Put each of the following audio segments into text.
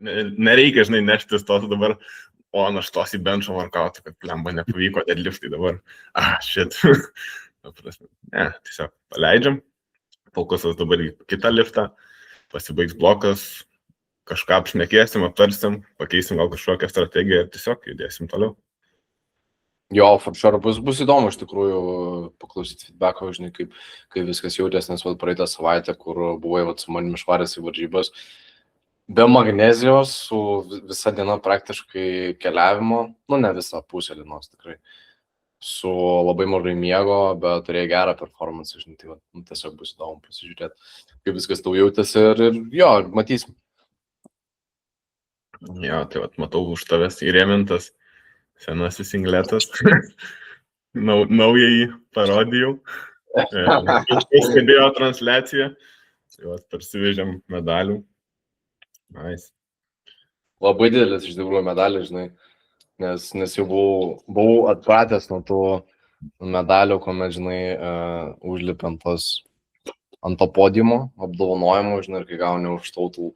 nereikia, žinai, neštis tos dabar, naštos į benčio workoutą, kad lemba nepavyko, deadliftai dabar, shit. Ne, tiesiog paleidžiam, fokusas dabar į kitą liftą, pasibaigs blokas, kažką apšnekėsim, aptarsim, pakeisim gal kažkokią strategiją ir tiesiog judėsim toliau. Jo, for sure, bus įdomu iš tikrųjų paklausyti feedbacko, žinai, kaip viskas jautės, nes praeitą savaitę, kur buvai su manimi švarės į varžybas, be magnezijos, su visa diena praktiškai keliavimo, ne visą pusę dienos tikrai, su labai mažai miego, bet turėjai gerą performance, žinai, tai tiesiog bus įdomu pasižiūrėti, kaip viskas tau jautėsi ir jo, matysim. Jo, tai matau už tavęs įrėmintas senasis singletas, naujai parodijau, stebėjo transliaciją, tai parsivežėm medalių. Nice. Labai didelis iš tikrųjų medalis, žinai, nes jau buvau atpratęs nuo tų medalių, kuomet, žinai, užlipiant ant to podiumo, apdovanojimo, žinai, ir kai gauni už tautų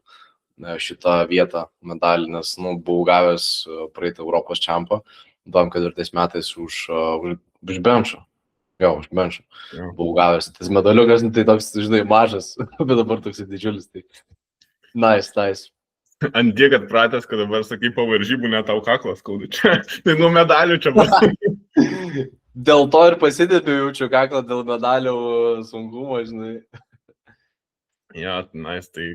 šitą vietą medalį, nes, buvau gavęs praeitą Europos čempą, 2004 metais už benčą. Jo, už benčą. Buvau gavęs tas medaliukas, tai toks, žinai, mažas, bet dabar toks didžiulis. Tai nice. Ant tiek atpratęs, kad dabar, sakai, po varžybų net tau kaklas skauda čia. Tai medalių čia bus. Dėl to ir pasidėpiu jaučiu kaklą dėl medalių sunkumo, žinai. Ja, nice, tai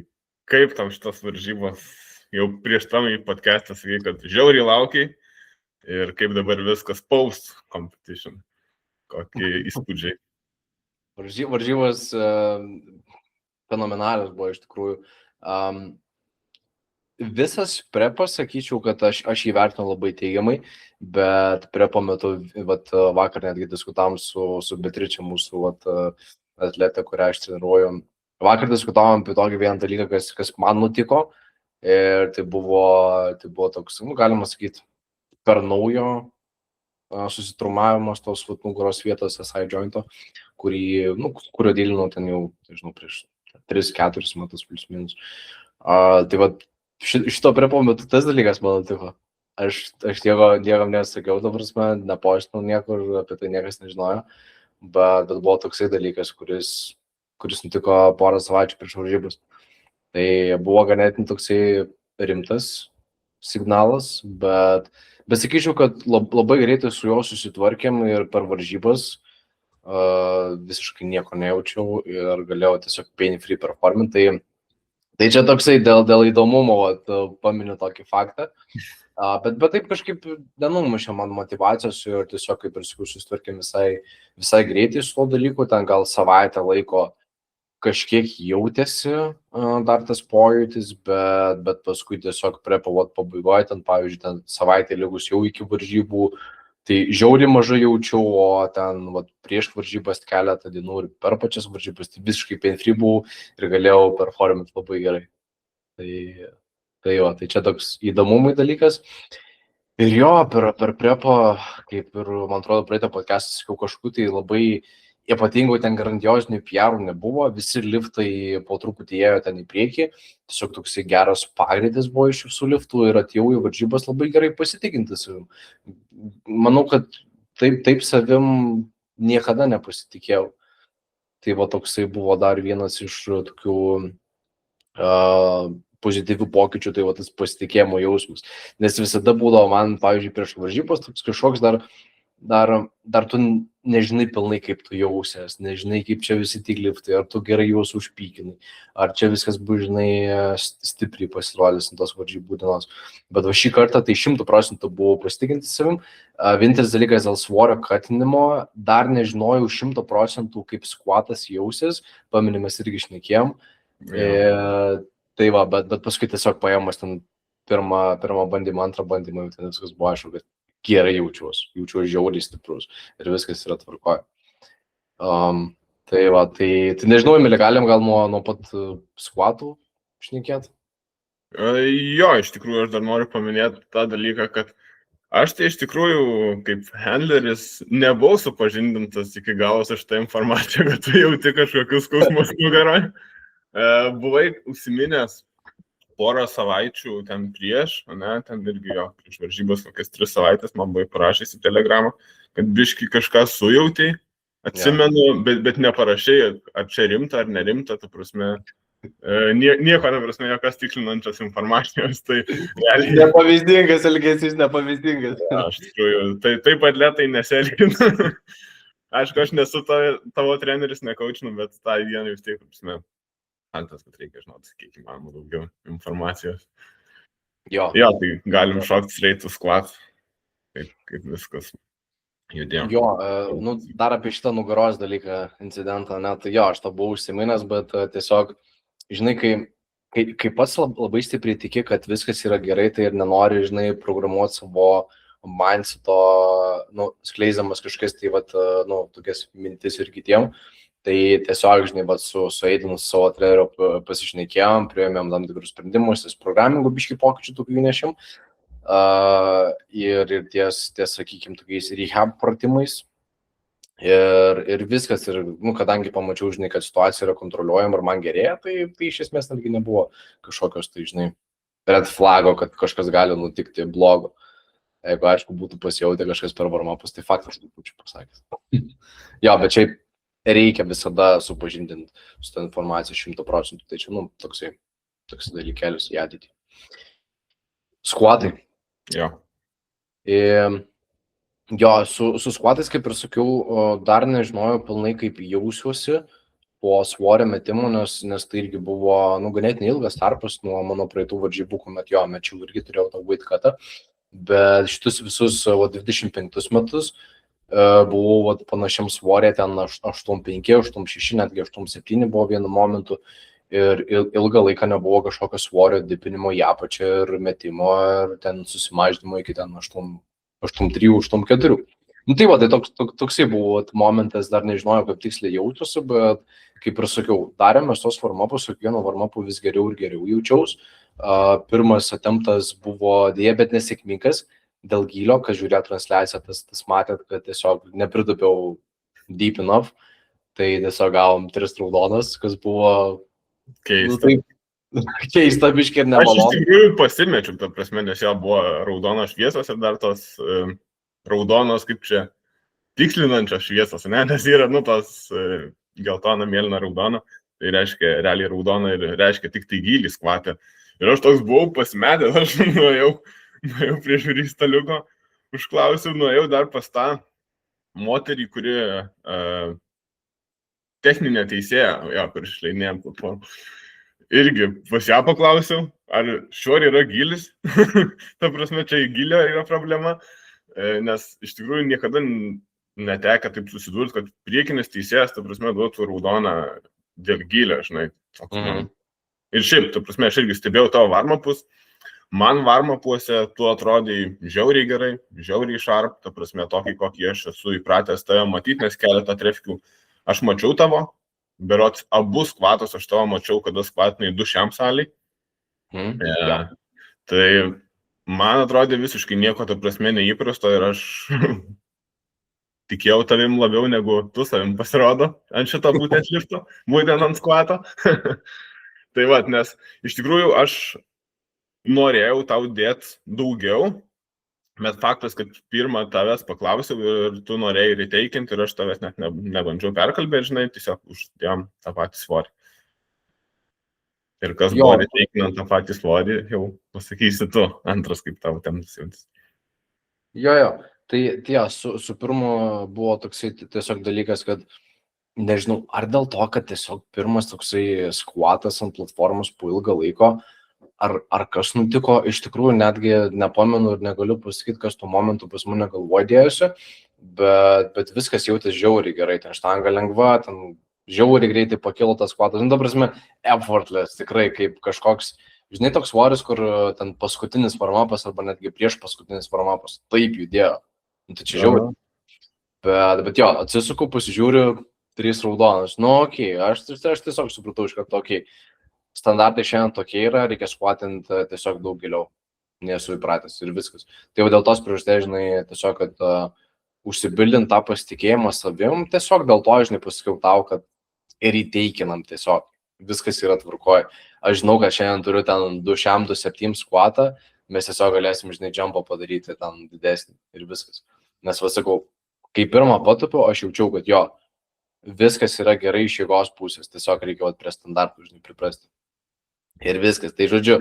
kaip tau šitas varžybos? Jau prieš tam į podcastą sakai, kad žiauriai laukiai ir kaip dabar viskas post competition. Kokie įspūdžiai? Varžybos fenomenalios buvo iš tikrųjų. Visas prepas, sakyčiau, kad aš įvertinu labai teigiamai, bet prepo metu, vakar netgi diskutavom su Beatričia, mūsų atletė, kurią aš treniruoju. Vakar diskutavom apie tokį vieną dalyką, kas man nutiko, ir tai buvo toks, galima sakyti, per naujo susitraumavimas tos nugaros vietos SI jointo, kurio dylinau ten jau, žinau, prieš 3-4 metus plus minus. Tai šito prepo metu tas dalykas man nutiko. Aš niekam nesakiau, ta prasme, nepoštinau niekur, apie tai niekas nežinojo, bet buvo toksai dalykas, kuris nutiko porą savaičių prieš varžybas. Tai buvo ganėtinai toksai rimtas signalas, bet sakyčiau, kad labai greitai su juo susitvarkėm ir per varžybas visiškai nieko nejaučiau ir galėjau tiesiog pain-free performint. Tai čia toksai dėl įdomumo paminiu tokį faktą, bet taip kažkaip nenumušė man motyvacijos ir tiesiog kaip ir susitvarkėm visai greitai su to dalyku, ten gal savaitę laiko kažkiek jautėsi dar tas pojūtis, bet paskui tiesiog prepo pabaigoje, ten pavyzdžiui, ten savaitę likus jau iki varžybų, tai žiauriai mažai jaučiau, o ten prieš varžybas keletą dienų ir per pačias varžybas, tai visiškai pain-free buvau ir galėjau performint labai gerai. Tai čia toks įdomumai dalykas. Ir jo, per prepo, kaip ir, man atrodo, praeitą podcastą sakiau, kažkokių tai labai ypatingų ten grandiozinių PR nebuvo, visi liftai po truputį ėjo ten į priekį, tiesiog toksai geras pagreitis buvo iš visų liftų ir atėjau į varžybas labai gerai pasitikintis. Manau, kad taip savim niekada nepasitikėjau. Tai toksai buvo dar vienas iš tokių pozityvių pokyčių, tai tas pasitikėjimo jausmas. Nes visada būdavo man, pavyzdžiui, prieš varžybas toks kažkoks dar tu nežinai pilnai, kaip tu jausies, nežinai, kaip čia visi tik liftai, ar tu gerai juos užpykinai, ar čia viskas bus, žinai, stipriai pasirodys ant tos varžybų dienos. Bet šį kartą tai 100% buvau pasitikinti savim. Vienintelis dalykas dėl svorio katinimo, dar nežinojau 100% kaip squatas jausis, paminimės irgi šnekėjom. Tai bet paskui tiesiog paėmus ten pirmą bandymą, antrą bandymą, ten viskas buvo aišku, kad gerai jaučiuosi žiauriai stiprus ir viskas yra tvarkoje. Tai nežinau, Emili, galim gal nuo pat squatų šnekėti? Jo, iš tikrųjų, aš dar noriu paminėti tą dalyką, kad aš tai iš tikrųjų kaip handleris nebuvau supažindintas iki galo su šitą informaciją, kad tu jauti kažkokius skausmus nugaroje. Buvai užsiminęs porą savaičių ten prieš, ne, ten irgi jo, prieš varžybas kokias 3 savaitės man buvo parašęs į Telegramą, kad biški kažką sujautei, atsimenu, bet neparašiai, ar čia rimta ar nerimta, ta prasme, nieko, ta prasme, jokios tikslinančios informacijos, tai realiai... Nepavyzdingas elgesys, nepavyzdingas. Ja, aš tikrųjų, taip atletai nesielginu. Aišku, aš nesu tavo treneris, nekaučinu, bet tą dieną vis tiek, prasme, antas, kad reikia žinoti, kiek įmanoma daugiau informacijos. Jo, tai galim šokti straight to squat, kaip viskas judėjo. Jo, dar apie šitą nugaros dalyką, incidentą, tai jo, aš to buvau užsiminęs, bet tiesiog, žinai, kai pats labai stipriai tiki, kad viskas yra gerai, tai ir nenori, žinai, programuoti savo mindseto, skleisdamas kažkas, tai tokias mintis ir kitiem. Tai tiesiog, žinai, su Eidinu, su savo treneriu pasišnekėjom, priėmėm tam tikrus sprendimus, programingų biškį pokyčių tokių įnešim. Ir ties, sakykime, tokiais rehab pratimais. Ir viskas, ir, kadangi pamačiau, žinai, kad situacija yra kontroliuojama ir man gerėja, tai iš esmės netgi nebuvo kažkokios, tai, žinai, red flago, kad kažkas gali nutikti blogo. Jeigu, aišku, būtų pasijautę kažkas per warm-upus, tai faktas būčiau pasakęs. Jo, bet šiaip reikia visada supažindinti su tą informaciją 100%, tai čia, toks dalykėlis į ateitį. Squatai. Jo. Jo, su squatais, kaip ir sakiau, dar nežinojau pilnai, kaip jausiuosi po svorio metimo, nes tai irgi buvo, ganėtinai ilgas tarpas nuo mano praeitų varžybų, kuomet jo, mečiau irgi turėjau tą weight cutą, bet šitus visus 25 metus buvau panašiam svorė, ten 8,5, 8,6, netgi 8,7 buvo vienu momentu ir ilgą laiką nebuvo kažkokio svorio dipinimo į apačią ir metimo ir ten susimažinimo iki ten 8,3, 8,4. Tai toksai buvo momentas, dar nežinojau, kaip tiksliai jaučiuosi, bet kaip ir sakiau, darėme tos warm-upus, su kiekvienu warm-upu vis geriau ir geriau jaučiaus. Pirmas attemptas buvo dėja, bet nesėkmingas. Dėl gylio, kas žiūrėjo transliaciją, tas matėt, kad tiesiog nepridupiau deep enough, tai tiesiog gavom 3 raudonas, kas buvo keista. Keista biškai ir nemalonu. Aš iš tikrųjų pasimečiau, ta prasme, nes jo buvo raudonos šviesos ir dar tos raudonos, kaip čia, tikslinančios šviesos, nes yra, tos geltona, mėlyna, raudona, tai reiškia realiai raudona ir reiškia tik tai gylį skvatę. Ir aš toks buvau pasimetęs, aš nuėjau prie žiūrį staliuko, užklausiau, nuėjau dar pas tą moterį, kuri techninė teisėja, kur išleidinėjom platformą. Irgi pas ją paklausiau, ar šiuo yra gylis, ta prasme, čia į gylio yra problema, nes iš tikrųjų niekada neteka taip susidurti, kad priekinis teisėjas, ta prasme, duotų raudoną dėl gylio, žinai. Ir šiaip, ta prasme, aš irgi stebėjau tavo warm-upus. Man warm-upuose tu atrodai žiauriai gerai, žiauriai sharp, ta prasme, tokį, kokį aš esu įpratęs tave matyti, nes keletą trefkių aš mačiau tavo, berods abu skvatus aš tavo mačiau, kada skvatinai 2 šiam saliai. Tai man atrodė visiškai nieko, ta prasme, neįprasto ir aš tikėjau tavim labiau negu tu savim pasirodo ant šito būtent lifto, būtent ant skvato. Tai nes iš tikrųjų aš norėjau tau dėti daugiau, bet faktas, kad pirmą tavęs paklausiau ir tu norėjai reteikinti ir aš tavęs net nebandžiau perkalbėti, žinai, tiesiog uždėjom tą patį svorį. Ir kas buvo reteikinant tą patį svorį, jau pasakysi tu, antras kaip tavo tempas jautis. Jo, tai su pirmu buvo toksai tiesiog dalykas, kad nežinau, ar dėl to, kad tiesiog pirmas toksai skvatas ant platformos po ilgą laiko, ar kas nutiko, iš tikrųjų netgi nepamenu ir negaliu pasakyti, kas tuo momentu pas mane galvoj dėjosi, bet viskas jautės žiauriai gerai, ten štanga lengva, ten žiauriai greitai pakilo tas skvatas, ta prasme, effortless, tikrai kaip kažkoks, žinai, toks svoris, kur ten paskutinis warm-upas arba netgi prieš paskutinis warm-upas taip judėjo, tai čia žiauriai. Bet jo, atsisukau, pasižiūriu, 3 raudonas, aš tiesiog supratau iš karto, standartai šiandien tokie yra, reikia skvatinti tiesiog daug giliau, nesu įpratęs ir viskas. Tai jau dėl tos priežasties, žinai, tiesiog, kad užsibildint tą pasitikėjimą savim, tiesiog dėl to, žinai, pasakiau tau, kad ir įteikinam tiesiog. viskas yra tvarkoje. Aš žinau, kad šiandien turiu ten 207 squatą, mes tiesiog galėsim, žinai, jumpą padaryti ten didesnį ir viskas. Nes, sakau, kai pirmą patupiau, aš jaučiau, kad jo, viskas yra gerai iš jėgos pusės, tiesiog reikia prie standartų, žinai, priprasti. Ir viskas. Tai žodžiu,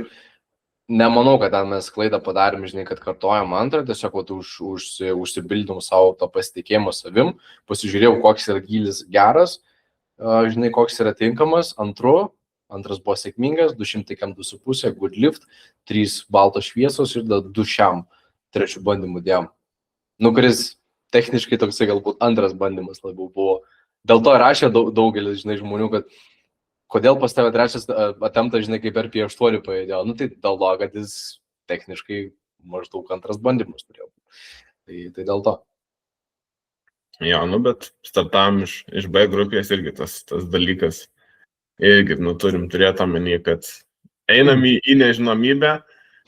nemanau, kad ten mes klaidą padarėm, žinai, kad kartojam antrą, tiesiog užsibildom savo to pasitikėjimo savim, pasižiūrėjau, koks yra gylis geras, žinai, koks yra tinkamas, antras buvo sėkmingas, 202,5, good lift, 3 baltos šviesos ir 2 šiam trečių bandymų dėjom. Nu, kuris techniškai toksai galbūt antras bandymas labiau buvo. Dėl to rašė daugelis, žinai, žmonių, kad kodėl pas tave trečias atemptas, žinai, kaip per P8 pajudėjo. Nu, tai dėl to, kad jis techniškai maždaug antras bandymas turėjo. Tai dėl to. Jo, nu, bet startavom iš B grupės irgi tas dalykas. Irgi, nu, turim turėti omeny, kad einam į nežinomybę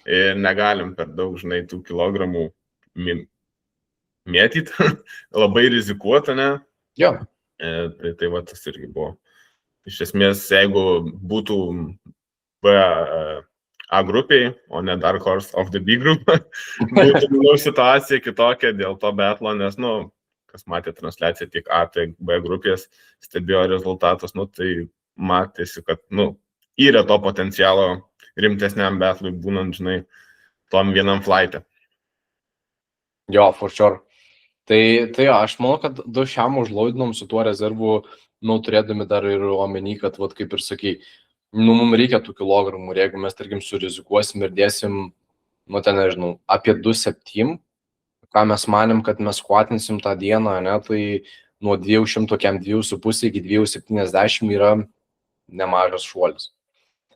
ir negalim per daug, žinai, tų kilogramų mėtyti. Labai rizikuota, ne? Jo. Tai va, tas irgi buvo. Iš esmės, jeigu būtų B A grupiai, o ne Dark Horse of the B group, būtų, manau, situacija kitokia dėl to betlo, nes, nu, kas matė transliaciją tiek A, tiek B grupės, stebėjo rezultatus, nu, tai matėsi, kad, nu, yra to potencialo rimtesniam betlui būnant, žinai, tom vienam flaitė. Jo, for sure. Tai jo, aš manau, kad 2 šiam užlaudinom su tuo rezervu, nu, turėdami dar ir omeny, kad, vat, kaip ir sakai, nu, mums reikia tų kilogramų ir jeigu mes, tarkim, surizikuosim ir dėsim, nu, ten, nežinau, apie 2,7, ką mes manėm, kad mes squatinsim tą dieną, ne, tai nuo 200 kiam 2,5 iki 2,70 yra nemažas šuolis.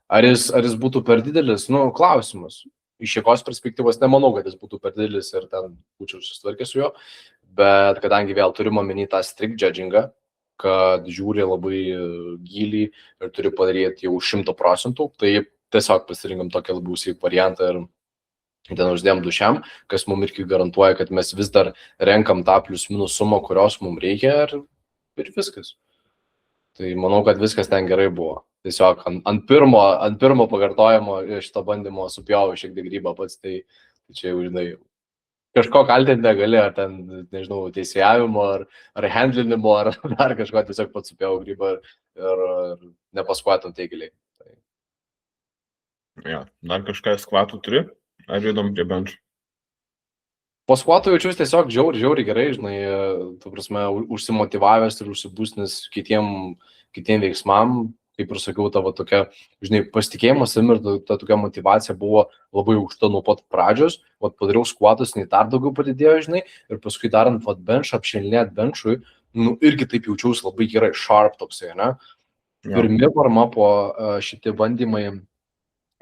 Ar jis būtų per didelis? Nu, klausimas. Iš jėgos perspektyvos nemanau, kad jis būtų per didelis ir ten būčiau susitvarkęs su juo, bet kadangi vėl turim omeny tą strict judgingą, kad žiūri labai gilį ir turi padaryti jau 100%, tai tiesiog pasirinkam tokį labiau safe variantą ir ten uždėjom 2 šiam, kas mums irgi garantuoja, kad mes vis dar renkam tą plius minus sumą, kurios mums reikia ir viskas. Tai manau, kad viskas ten gerai buvo. Tiesiog ant pirmo pakartojimo šito bandymo supjovau šiek tiek grybą pats, tai čia jau, žinai, kažko kaltinti negali, ar ten, nežinau, teisėjavimo, ar handlinimo, ar dar kažko, tiesiog pats supjovau grybą ir nepaskuotum tai giliai. Ja, dar kažką skvatų turi? Ar judam prie bench? Po skvatų jaučiuosi tiesiog žiauriai gerai, žinai, tu prasme, užsimotyvavęs ir užsibūstinęs kitiem veiksmam, kaip ir sakiau, tavo tokia, žinai, pasitikėjimas savim ir ta tokia motyvacija buvo labai aukšta nuo pat pradžios, vat padariau skvatus, nei dar daugiau padidėjo, žinai, ir paskui darant vat bench, apšilnėt benchui, nu, irgi taip jaučiausi labai gerai, sharp toksai, ne? Pirmi varma po šitie bandymai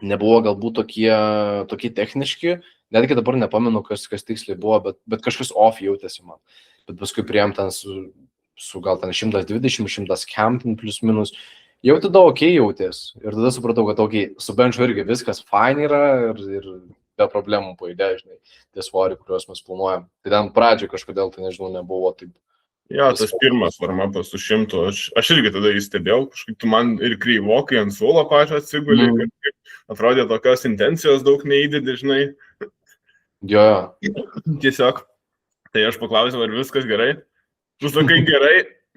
nebuvo galbūt tokie techniški, netgi dabar nepamenu, kas tiksliai buvo, bet kažkas off jautėsi man. Bet paskui priėjom ten su gal ten 120, 100 camping plus minus, jau tada ok jautės. Ir tada supratau, kad ok, su benchu irgi viskas fine yra ir be problemų pajudė, žinai, tie svoriai, kuriuos mes planuojam. Tai ten pradžioje kažkodėl, tai nežinau, nebuvo taip. Jo, tas pirmas varmapas su 100, aš irgi tada įstebėjau, kažkaip tu man ir kreivokai ant suolo pačią atsigulį, kad atrodė tokios intencijos daug neįdėdė, žinai. Jo. Tiesiog, tai aš paklausiau, ar viskas gerai. Tu sakai gerai,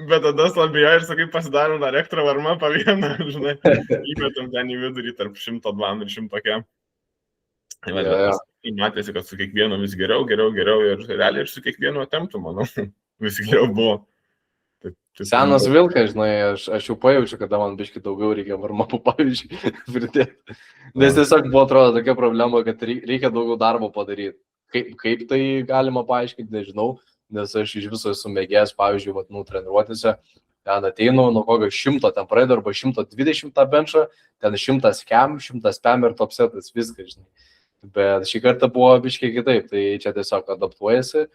bet tada slabėjo ir sakai, pasidarom dar ekstra varmapą vieną, žinai, įmetam ten į vidurį tarp 102 ir 100 kiam. Tai matėsi, kad su kiekvienu vis geriau ir realiai ir su kiekvienu atemptu, manau. Vis geriau buvo. Senas vilkas, žinai, aš jau pajaučiu, kada man biškai daugiau reikia varmapų, pavyzdžiui, pridėti. Nes tiesiog buvo, atrodo, tokia problema, kad reikia daugiau darbo padaryti. Kaip tai galima paaiškinti, nežinau, nes aš iš viso esu mėgėjęs, pavyzdžiui, treniruotėse, ten ateinu, nuo kokio 100 ten praeidų arba 120 tą benchą, ten 100 cam, 100 spam ir top setas, viskas, žinai. Bet šį kartą buvo biškiai kitaip, tai čia tiesiog adaptuojasi,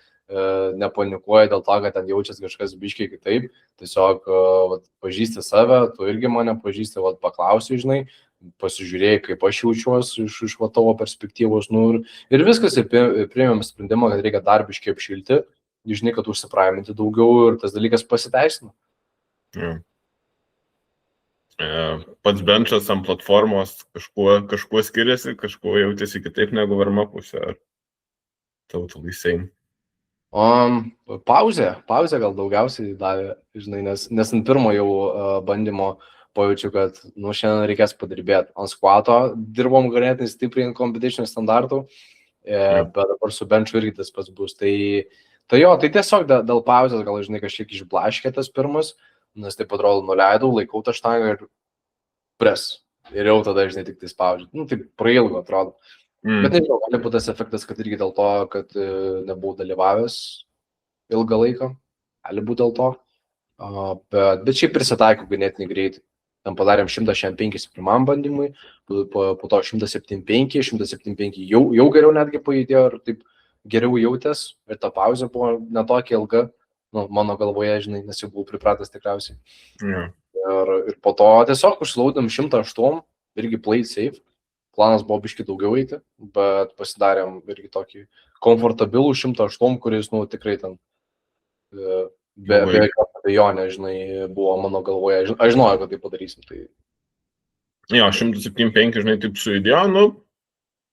nepanikuoja dėl to, kad ten jaučiasi kažkas biškiai kitaip, tiesiog pažįsti save, tu irgi mane pažįsti, paklausi, žinai, pasižiūrėjai, kaip aš jaučiuosi iš tavo perspektyvos, nu, ir viskas, ir priėmėm sprendimą, kad reikia dar biškiai apšilti, žinai, kad užsipraiminti daugiau ir tas dalykas pasiteisino. Pats benčas ant platformos kažkuo skiriasi, kažkuo jautėsi kitaip negu varmapuse, ar totally same. Pauzė gal daugiausiai davė, žinai, nes ant pirmo jau bandymo pajaučiu, kad, šiandien reikės padirbėti. Ant squato dirbom ganėtinai stipriai ant competition standartų, bet dabar su benču irgi tas pats bus. Tai tiesiog dėl pauzės gal, žinai, kažkiek išblaškė tas pirmas, nes taip atrodo, nuleidau, laikau tą štangą ir pres. Ir jau tada, žinai, tik tai spaudžiu. Taip prailgo atrodo. Bet nežinau, gali būti tas efektas, kad irgi dėl to, kad nebuvau dalyvavęs ilgą laiką. Gali būti dėl to. Bet šiaip prisitaikau ganėtinai greitai. Tam padarėm 105 pirmam bandymui, po to 175 jau geriau netgi pajudėjo ir taip geriau jautės. Ir ta pauzė buvo netokia ilga, mano galvoje, žinai, nes jau buvau pripratęs tikriausiai. Ir po to tiesiog užslaudėm 108, irgi play safe. Planas buvo biški daugiau eiti, bet pasidarėm irgi tokį komfortabilų 108, kuris, tikrai ten be jokios abejonės, žinai, buvo mano galvoje. Aš žinojau, kad tai padarysim. Tai... Jo, 175, žinai, taip sujudėjo,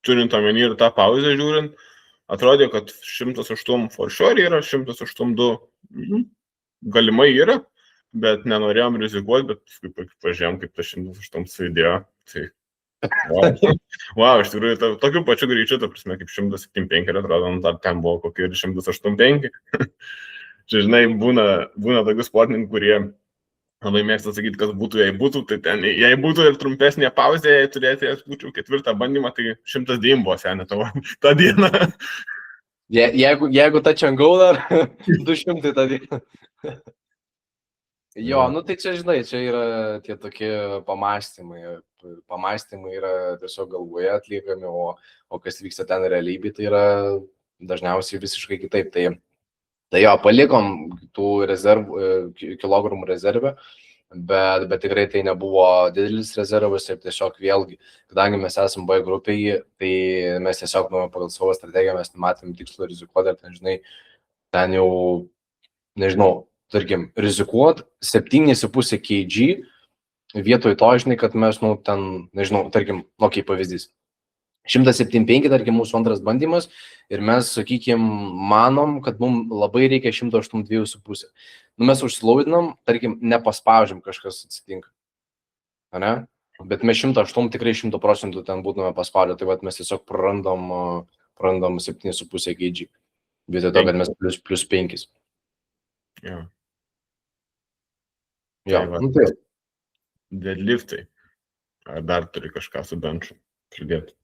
turint omeny ir tą pauzę žiūrint, atrodė, kad 108 for sure yra, 108.2 galimai yra, bet nenorėjom rizikuoti, bet pažiūrėjom, kaip tas 108 sujudėjo. Tai... Wow, iš tikrųjų, tokiu pačiu greičiu, ta prasme, kaip 175, atrodo, dar ten buvo kokie ir 185. Čia, žinai, būna tokių sportininkų, kurie labai mėgsta sakyti, kas būtų, jei būtų, tai ten, jei būtų ir trumpesnė pauzė, jei turėtų, jei būčiau 4. bandymą, tai 109 buvo senė tavo tą dieną. Jeigu ta čiangau dar, 200 tą dieną. Jo, tai čia, žinai, čia yra tie tokie pamąstymai. Pamąstymai yra tiesiog galvoje atliekami, o kas vyksta ten realybėje, tai yra dažniausiai visiškai kitaip. Tai jo, palikom tų kilogramų rezervę, bet tikrai tai nebuvo didelis rezervas ir tiesiog vėlgi, kadangi mes esame B grupėje, tai mes tiesiog pagal savo strategiją mes nematėm tikslo rizikuoti, ir ten, žinai, ten jau, nežinau, tarkim, rizikuot 7,5 kg vietoj to, žinai, kad mes, ten, nežinau, tarkim, kaip pavyzdys. 175, tarkim, mūsų antras bandymas ir mes, sakykim, manom, kad mums labai reikia 182,5. Mes užsilaudinam, tarkim, nepaspaudžiam, kažkas atsitinka. Ne? Bet mes 108 tikrai 100% ten būtume paspaudę, tai mes tiesiog prarandam 7,5 kg. Vietoj to, kad mes plus 5. Jo, tai. Deadliftai. Ar dar turi kažką su benču pridėti?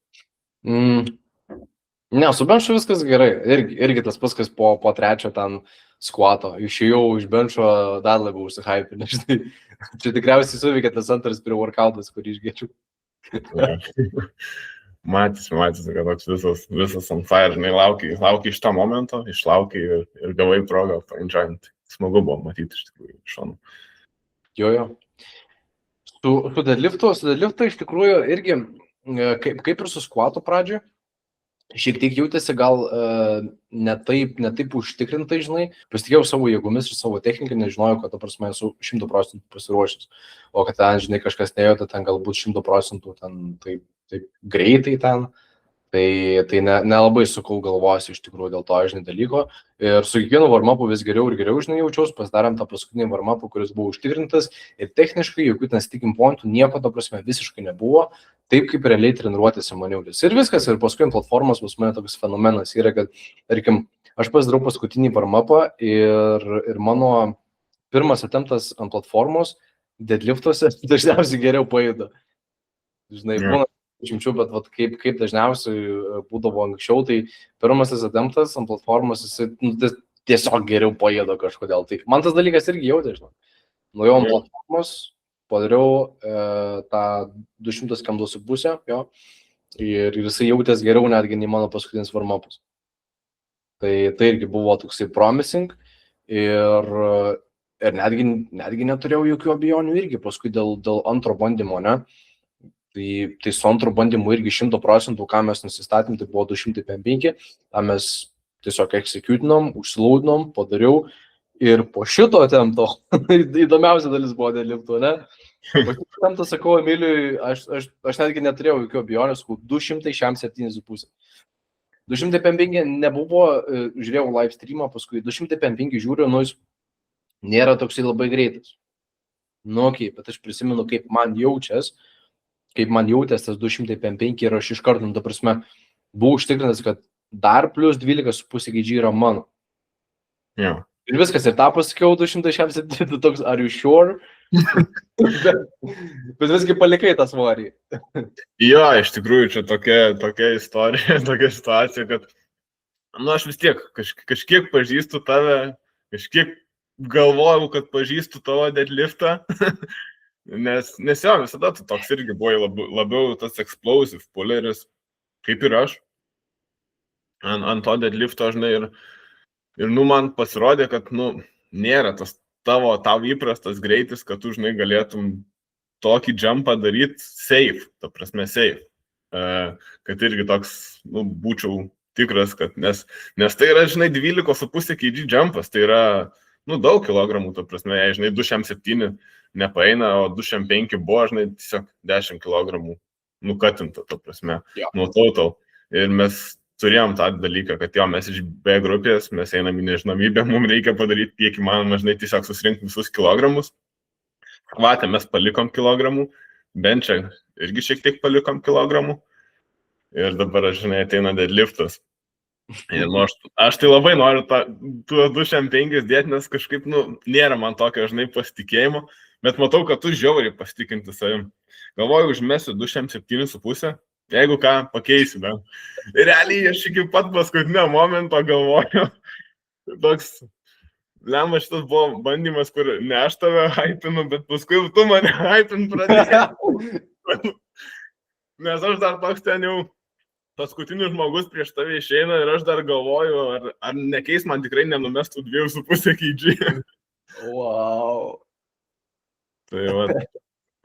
Ne, su benču viskas gerai. Irgi tas paskas po 3 ten squato. Išėjau iš benčo dar labiau užsihypinę. Čia tikriausiai suveikė tas antras pre-workoutas, kurį išgėčiau. Matys, kad toks visas on fire, žinai, laukiai iš tą momento, išlaukiai ir gavai progą paenjoyint. Smagu buvo matyti iš tikrųjų iš šonų. Jo. Su deadliftu iš tikrųjų irgi, kaip ir su squatu pradžioje, šiek tiek jautėsi gal ne taip užtikrintai, žinai, pasitikėjau savo jėgomis ir savo techniką, nežinojau, kad, ta prasme, esu 100% pasiruošęs, o kad ten, žinai, kažkas nejautė, ten galbūt 100% ten taip greitai ten, tai nelabai sukau galvos iš tikrųjų dėl to, žinai, dalyko. Ir su kiekvienu warm-upu vis geriau ir geriau, žinai, jaučiaus, pasidarėm tą paskutinį warm-upą, kuris buvo užtikrintas ir techniškai jokių ten sticking pointų, nieko, ta prasme, visiškai nebuvo, taip kaip realiai treniruotėse maniaulis. Ir viskas, ir paskui ant platformos pas mane toks fenomenas yra, kad, tarkim, aš pasidarau paskutinį warm-upą ir mano pirmas attemptas ant platformos deadliftuose dažniausiai geriau pajuda. Žinai, būna išimčių, bet kaip dažniausiai būdavo anksčiau, tai pirmasis attemptas ant platformos, jis tiesiog geriau pajuda kažkodėl. Tai man tas dalykas irgi jautė, žinai. Nuėjau ant platformos, padariau tą 200 kg su pusę, jo, ir jisai jautės geriau netgi nei mano paskutinis warm-upas. Tai irgi buvo toksai promising ir netgi neturėjau jokių abejonių irgi paskui dėl antro bandymo, ne? Tai su antru bandymu irgi 100%, ką mes nusistatėm, tai buvo 205, tą mes tiesiog executinom, užsilaudinom, padariau ir po šito attempto, įdomiausia dalis buvo deadlifto, ne? O tam tas sakau, Emiliui, aš netgi neturėjau jokių abejonės, 200 šiam 7,5. 255 nebuvo, žiūrėjau live streamą, paskui 255 žiūriu, nu jis nėra toksai labai greitas. Nu, okay, bet aš prisimenu, kaip man jautės tas 255 ir aš iš karto, ta prasme, buvau užtikrinęs, kad dar plus 12,5 GG yra mano. Jo. Ir viskas, ir tą pasakiau 267, toks, are you sure? bet visgi palikai tą svorį. Jo, iš tikrųjų, čia tokia istorija, tokia situacija, kad, nu, aš vis tiek kažkiek pažįstu tave, kažkiek galvojau, kad pažįstu tavo deadliftą, nes jo, visada tu toks irgi buvai labiau tas explosive pulleris, kaip ir aš, ant to deadlifto, žinai, ir, nu, man pasirodė, kad, nu, nėra tas tavo įprastas greitis, kad tu, žinai, galėtum tokį jumpą daryti safe, ta prasme safe, kad irgi toks, nu, būčiau tikras, kad, nes tai yra, žinai, 12,5 kg jumpas, tai yra, nu, daug kilogramų, ta prasme, jei, žinai, 207 nepaeina, o 205 buvo, žinai, tiesiog 10 kilogramų nukatinta, ta prasme, nuo total. Ir mes turėjom tą dalyką, kad jo, mes iš B grupės, mes einam į nežinomybę, mums reikia padaryti kiek įmanoma, žinai, tiesiog susirinkti visus kilogramus. Vatę mes palikom kilogramų, benčą irgi šiek tiek palikom kilogramų. Ir dabar, žinai, ateina deadliftas. Ir nu, aš tai labai noriu tuo 205 dėti, nes kažkaip, nu, nėra man tokio, žinai, pasitikėjimo, bet matau, kad tu žiauriai pasitikinti savim. Galvoju, užmesiu 207,5. Jeigu ką, pakeisiu, bet. Ir realiai aš iki pat paskutinio momento galvoju, toks, lemma, šitas buvo bandymas, kur ne aš tave hypinu, bet paskui tu mane hypin pradėjai. Nes aš dar toks ten jau paskutinis žmogus prieš tave išeina ir aš dar galvoju, ar nekeis man tikrai nenumestų 2,5 kg. Wow. Tai va,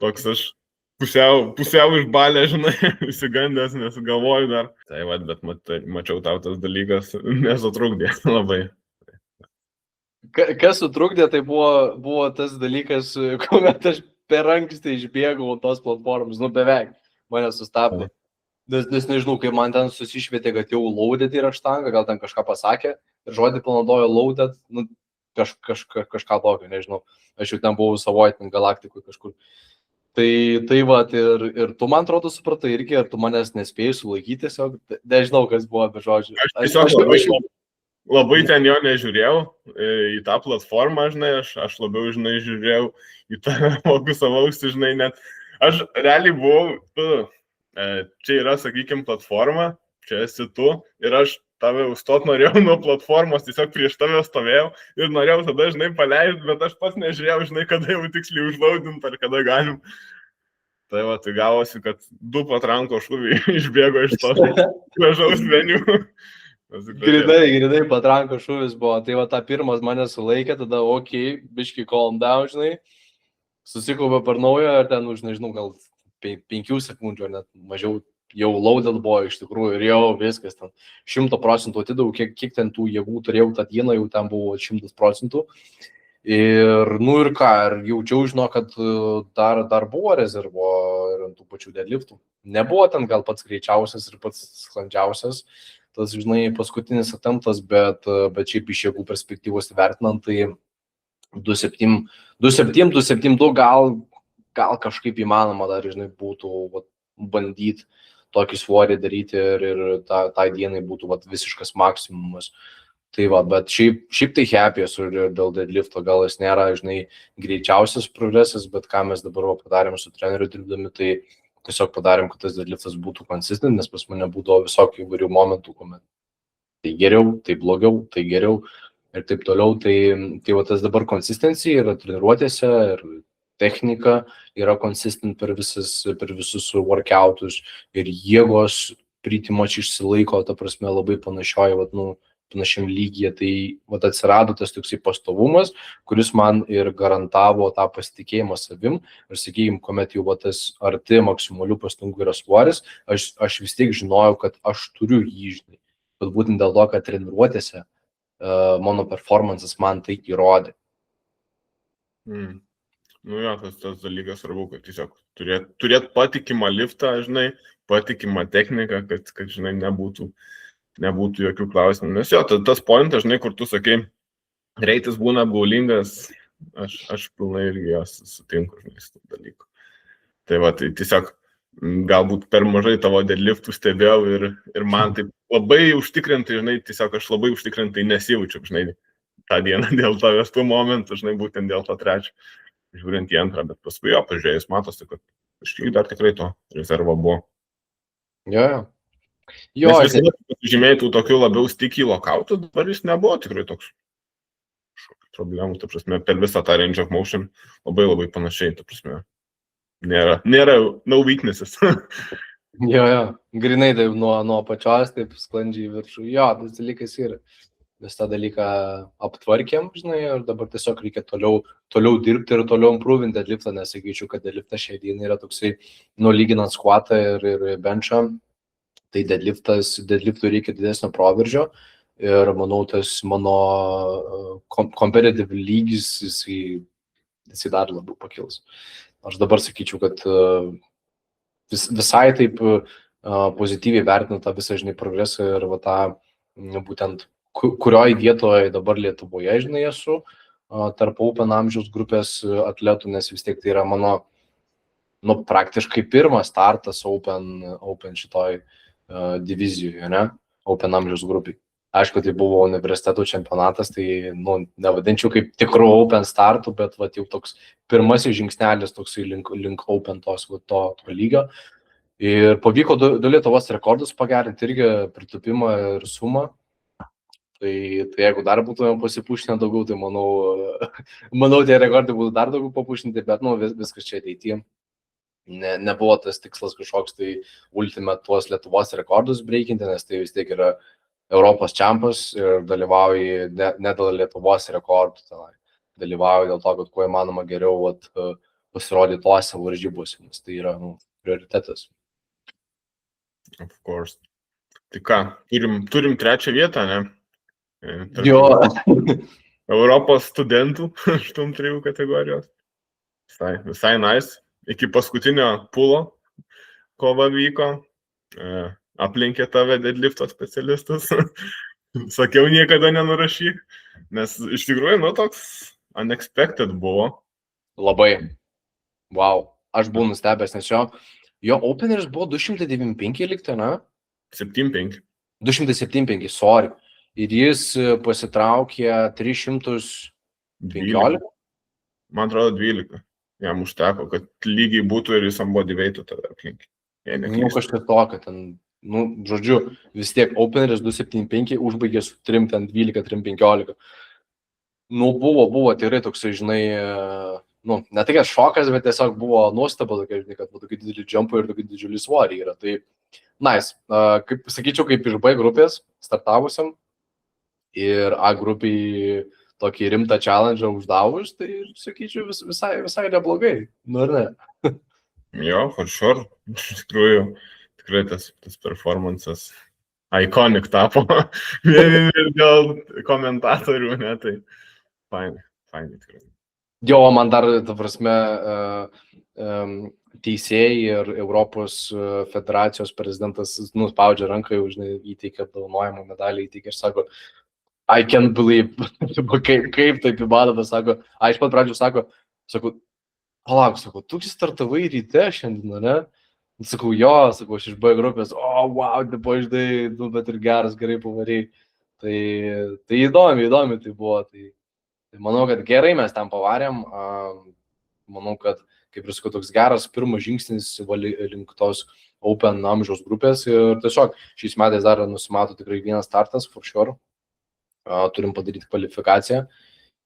toks aš. Pusiau išbalę, žinai, įsigandęs, nes galvoju dar. Tai va, bet mačiau tau tas dalykas nesutrukdė labai. Kas sutrukdė, tai buvo tas dalykas, kuomet aš per anksti išbėgau tos platformos, nu beveik, mane sustabdė. Nes nežinau, kai man ten susišvietė, kad jau loaded yra štanga, gal ten kažką pasakė, ir žodį panaudojo loaded, nu kažką tokio, nežinau. Aš jau ten buvau savoitin galaktikui kažkur. Tai va, ir tu, man atrodo, supratai irgi, ir tu manęs nespėjai sulaikyti tiesiog, nežinau, kas buvo be žodžių. Aš tiesiog labai ten jo nežiūrėjau į tą platformą, žinai, aš labiau, žinai, žiūrėjau į tą fokusavausi, žinai, net. Aš realiai buvau, čia yra, sakykime, platforma, čia esi tu, ir aš tave užstot norėjau nuo platformos, tiesiog prieš tave stovėjau ir norėjau tada, žinai, paleisti, bet aš pats nežiūrėjau, žinai, kada jau tiksliai užlaudint, ar kada galim. Tai va, tai gavosi, kad 2 patranko šūviai išbėgo iš to gražaus meniu. Grinai patranko šūvis buvo, tai va, tą pirmas mane sulaikė, tada, biški calm down, žinai, susikaupė per naujo ir ten už, nežinau, gal 5 sekundžių, ar net mažiau. Jau loaded buvo iš tikrųjų ir jau viskas ten 100% atidavau, kiek ten tų jėgų turėjau tą dieną, jau ten buvo 100%. Ir, nu ir ką, ir jaučiau, žinau, kad dar buvo rezervo ir ant tų pačių deadliftų. Nebuvo ten gal pats greičiausias ir pats sklandžiausias, tas, žinai, paskutinis attemptas, bet šiaip iš jėgų perspektyvos vertinant, tai 272 gal kažkaip įmanoma dar, žinai, būtų bandyti tokį svorį daryti ir tai dienai būtų visiškas maksimumas. Tai va, bet šiaip tai happy esu ir dėl deadlifto, gal jis nėra, žinai, greičiausias progresas, bet ką mes dabar padarėm su treneriu dirbdami, tai tiesiog padarėm, kad tas deadliftas būtų consistent, nes pas mane būdavo visokių įvairių momentų, kuomet tai geriau, tai blogiau, tai geriau ir taip toliau. Tai va, tas dabar consistency yra treniruotėse ir technika yra consistent per visus workoutus ir jėgos pretty much išsilaiko, ta prasme, labai panašiam lygyje. Tai vat, atsirado tas toksai pastovumas, kuris man ir garantavo tą pasitikėjimą savim. Ir sakykime, kuomet jau tas arti maksimalių pastangų yra svoris, aš vis tiek žinojau, kad aš turiu jį, žinai. Bet būtent dėl to, kad treniruotėse mano performances man tai įrodė. Nu jo, tas dalykas svarbu, kad tiesiog turėt patikimą liftą, žinai, patikimą techniką, kad žinai, nebūtų jokių klausimų. Nes jo, tas pointas, žinai, kur tu sakai, greitis būna apgaulingas, aš pilnai irgi jos sutinku, žinai, su dalyku. Tai va, tai tiesiog galbūt per mažai tavo deadliftų stebėjau ir man taip labai užtikrintai, žinai, tiesiog aš labai užtikrintai nesijaučiu, žinai, tą dieną dėl to vestų momentų, žinai, būtent dėl to trečio, žiūrint į antrą, bet paskui jo, pažiūrėjus, matosi, kad kažkiek dar tikrai to rezervo buvo. Jo. Nes visada žymėjai tų tokių labiau sticky lockoutų, dabar jis nebuvo tikrai toks problemų, ta prasme, per visą tą range of motion labai panašiai, ta prasme, nėra no weaknesses. Jo, grinai taip nuo pačios, taip sklandžiai viršų. Jo, tas dalykas yra. Mes tą dalyką aptvarkėm, žinai, ir dabar tiesiog reikia toliau dirbti ir toliau improvinti deadliftą, nes sakyčiau, kad deadliftas šiai dienai yra toksai, lyginant squatą ir benchą, tai deadliftui reikia didesnio proveržio. Ir manau, tas mano competitive lygis, jisai dar labiau pakils. Aš dabar sakyčiau, kad visai taip pozityviai vertinu tą visą, žinai, progresą ir va tą būtent, kurioje vietoje dabar Lietuvoje, žinai, esu tarp Open amžiaus grupės atletų, nes vis tiek tai yra mano, praktiškai pirmas startas Open šitoj divizijoje, ne? Open amžiaus grupiai. Aišku, tai buvo universitetų čempionatas, tai, nevadinčiau kaip tikrų Open startų, bet jau toks pirmasis žingsnelis toksai link Open to lygio. Ir pavyko du Lietuvos rekordus pagerinti, irgi pritupimą ir sumą. Tai jeigu dar būtume pasipušinę daugiau, tai manau, tie rekordai būtų dar daugiau papušinti, bet, viskas čia ateityje. Nebuvo tas tikslas kažkoks, tai ultimate tuos Lietuvos rekordus breikinti, nes tai vis tiek yra Europos čempas ir dalyvauji ne dėl Lietuvos rekordų, dalyvauji dėl to, kad kuo įmanoma geriau pasirodyti tose varžybose, nes tai yra prioritetas. Of course. Tai ką, turim trečią vietą, ne? Jo. Europos studentų 8-3 kategorijos. Visai nice. Iki paskutinio pulo kova vyko. Aplinkė tave deadlifto specialistus. Sakiau, niekada nenurašyk, nes iš tikrųjų, toks unexpected buvo. Labai. Wow. Aš buvau nustebęs, nes jo openeris buvo 295 liktai, ne? 75. 275, sorry. Ir jis pasitraukė 315. Man atrodo 12. Jam užteko, kad lygiai būtų ir jis ant bodyweightų tada aplink. Kažkas to, kad ten, žodžiu, vis tiek openeris 275 užbaigė su 312, 315. Buvo tikrai toksai, žinai, ne tai, kad šokas, bet tiesiog buvo nuostaba tokia, žinai, kad tokį didelį jumpą ir tokį didžiulį svorį yra. Tai, nice. Sakyčiau, kaip iš B grupės startavusiam ir A grupiai tokį rimtą challenge uždavus, tai, sakyčiau, visai neblogai. Ar ne? Jo, for sure. Iš tikrųjų, tikrai tas performances iconic tapo. Vien dėl komentatorių, ne, tai fainai tikrai. Jo, man dar, ta prasme, teisėjai ir Europos federacijos prezidentas nuspaudžia ranką, jau, žinai, įteikia apdovanojimo medalį, įteikia ir sako, I can't believe, kaip taip įmanoma, sako, iš pat pradžių sako, palauk, tu startavai ryte šiandien, ne? Sakau, aš iš B grupės, wow, tipo, žinai, bet ir gerai pavarėjai. Tai įdomi tai buvo, tai manau, kad gerai mes ten pavarėm, manau, kad, kaip ir sakau, toks geras pirmas žingsnis link tos Open amžiaus grupės ir tiesiog šiais metais dar nusimato tikrai vienas startas, for sure. Turim padaryti kvalifikaciją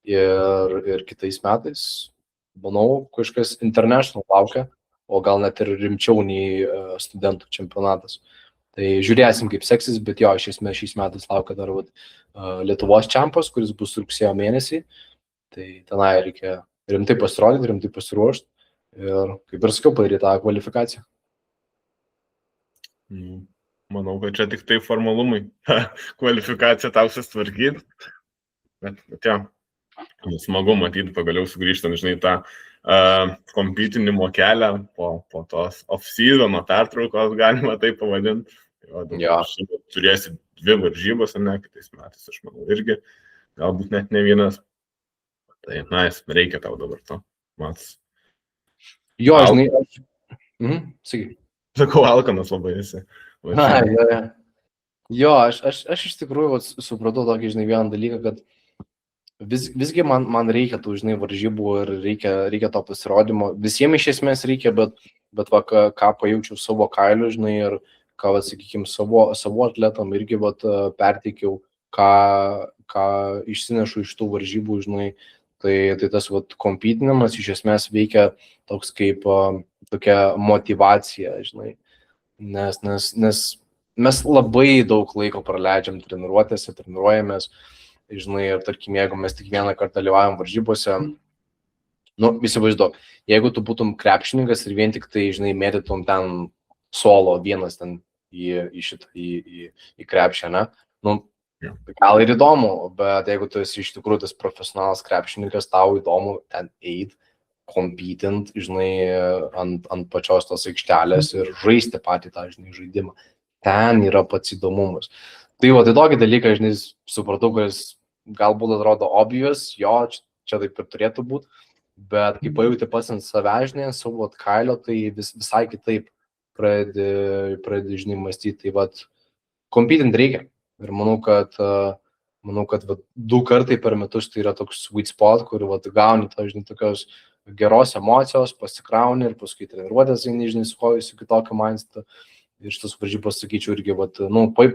ir kitais metais, manau, kažkas international laukia, o gal net ir rimčiau nei studentų čempionatas. Tai žiūrėsim, kaip seksis, bet jo, šiais metais laukia dar Lietuvos čempas, kuris bus rugsėjo mėnesį. Tai tenai reikia rimtai pasirodyti, rimtai pasiruošti ir, kaip ir sakiau, padaryti tą kvalifikaciją. Manau, kad čia tik tai formalumai kvalifikaciją tau susitvarkyti. Bet jo, smagu matyti pagaliau sugrįžtant, žinai, tą kompitinimo kelią po tos off-seasono pertraukos, galima tai pavadinti. Jo, dabar turėsi 2 varžybos, ne, kitais metais, aš manau, irgi, galbūt net ne vienas. Tai, reikia tau dabar to, Mats. Jo, žinai, sakai. Sakau, alkanas labai esi. Jo, aš iš tikrųjų supratau tokį, žinai, vieną dalyką, kad visgi man reikia tų, žinai, varžybų ir reikia to pasirodymo. Visiems iš esmės reikia, bet ką pajaučiau savo kailiu, žinai, ir ką, sakykime, savo atletam irgi perteikiau, ką išsinešu iš tų varžybų, žinai, tai tas kompytinimas iš esmės veikia toks kaip tokia motivacija, žinai, nes mes labai daug laiko praleidžiam treniruotėse, treniruojamės, žinai, ir tarkim, jeigu mes tik vieną kartą dalyvaujam varžybose, įsivaizduok, jeigu tu būtum krepšininkas ir vien tik tai, žinai, mėtytum ten solo vienas ten į krepšį, ne? Gal ir įdomu, bet jeigu tu esi iš tikrųjų tas profesionalas krepšininkas, tau įdomu ten eit, kompytint, žinai, ant pačios tos aikštelės ir žaisti patį tą, žinai, žaidimą. Ten yra pats įdomumas. Tai tokį dalyką, žinai, supratau, kad jis galbūt atrodo obvious, jo, čia taip ir turėtų būti, bet kai pajauti pats ant savęs, žinai, savo atkailio, tai visai kitaip pradedi, žinai, mąstyti. Tai kompytint reikia. Ir manau, kad 2 kartai per metus tai yra toks sweet spot, kur gauni to, žinai, tokios geros emocijos, pasikrauni ir paskui treniruotės, žinai, su kitokio mindsetu. Ir šitas varžybos, sakyčiau, irgi,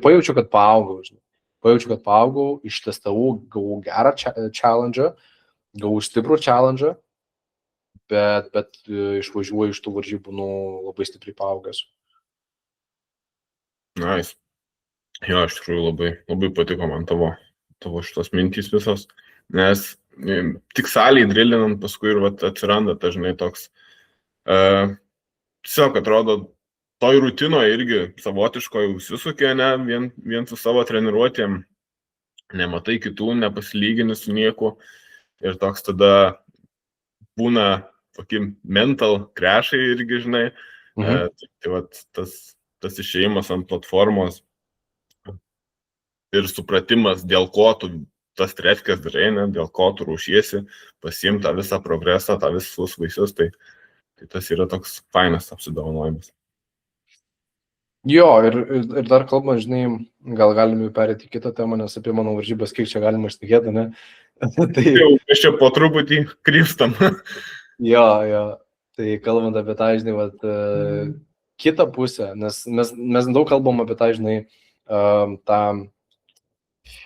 pajaučiu, kad paaugau, žinai. Pajaučiu, kad paaugau, ištestavau, gavau gerą challenge, gavau stiprų challenge, bet išvažiuoju iš tų varžybų, labai stipriai paaugęs. Nice. Jo, iš tikrųjų labai patiko man tavo šitos mintys visos, nes tik saliai drilinant paskui ir atsiranda, žinai, toks, tiesiog atrodo, toj rutinoje irgi savotiškoje užsisukė, ne, vien su savo treniruotėm, nematai kitų, nepasilygini su nieku ir toks tada būna tokie mental crashai irgi, žinai, tai tas išėjimas ant platformos ir supratimas, dėl ko tu tas trečkas darai, ne, dėl ko tu rūšiesi, pasiimti tą visą progresą, tą visus vaisius, tai tas yra toks fainas apsidovanojimas. Jo, ir dar kalbant, žinai, gal galime perėti kitą temą, nes apie mano varžybas, kiek čia galima išnekėti, ne? Jau, aš čia po truputį krypstam. Jo, tai kalbant apie tą, žinai, kitą pusę, nes mes daug kalbam apie tą, žinai, tą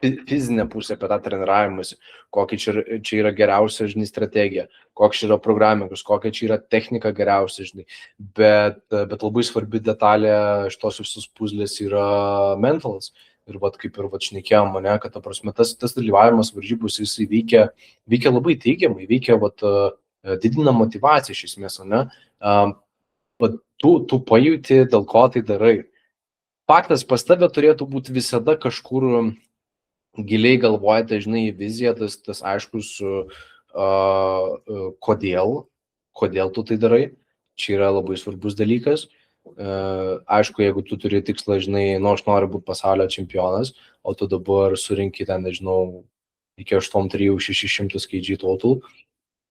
fizinę pusę, apie tą treniravimus, kokia čia yra geriausia, žinai, strategija, koks yra programikas, kokia čia yra technika geriausia, žinai, bet labai svarbi detalė šitos visus puzlės yra mentalas. Ir kaip ir šnekėjom, ne, kad tas dalyvavimas varžybos, jis veikia labai teigiamai, didina motivaciją iš esmės, ne. Tu pajauti, dėl ko tai darai. Faktas, pas tave turėtų būti visada kažkur giliai galvojate, žinai, viziją, tas aiškus, kodėl tu tai darai. Čia yra labai svarbus dalykas. Aišku, jeigu tu turi tikslą, žinai, aš noriu būti pasaulio čempionas, o tu dabar surinki ten, nežinau, iki 8-3-600 kg total,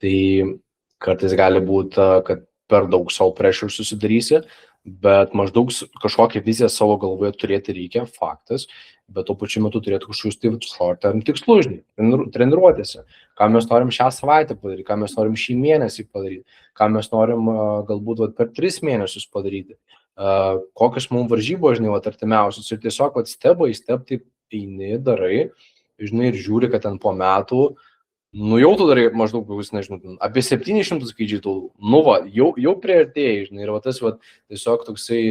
tai kartais gali būti, kad per daug savo pressure susidarysi, bet maždaug kažkokią viziją savo galvoje turėti reikia, faktas, bet tuo pačiu metu turėtų kažkokius short-term tikslus, žinai, treniruotėse, ką mes norim šią savaitę padaryti, ką mes norim šį mėnesį padaryti, ką mes norim galbūt per 3 mėnesius padaryti, kokios mums varžybos, žinai, artimiausios, ir tiesiog step by step taip eini, darai, žinai, ir žiūri, kad ten po metų, jau tu darai maždaug, nežinau, apie 700 kg, jau priartėjai, žinai, ir tas tiesiog toksai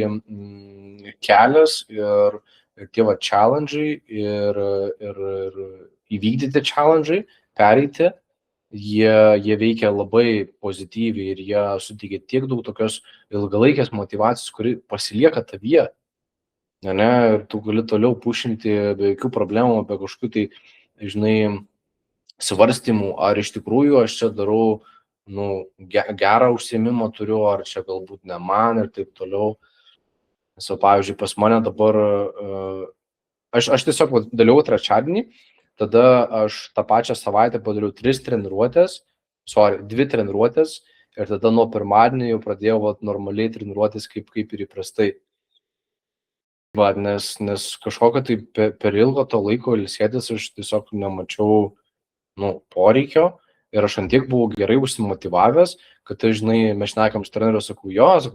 kelias ir tie challenge'ai ir įvykdyti challenge'ai, pereiti, jie veikia labai pozityviai ir jie suteikia tiek daug tokios ilgalaikės motyvacijos, kuri pasilieka tavyje, ne, ir tu gali toliau pušinti be jokių problemų, be kažkokių tai, žinai, svarstymų, ar iš tikrųjų aš čia darau gerą užsiėmimą turiu, ar čia galbūt ne man ir taip toliau. Nes, pavyzdžiui, pas mane dabar, aš tiesiog daliau trečiadienį, tada aš tą pačią savaitę padariau 2 treniruotės ir tada nuo pirmadienio jau pradėjau normaliai treniruotis kaip ir įprastai. Nes kažkokio tai per ilgo to laiko ilsėtis aš tiesiog nemačiau poreikio ir aš ant tiek buvau gerai užsimotyvavęs, kad žinai, mes šnekam su treneriu, sakau,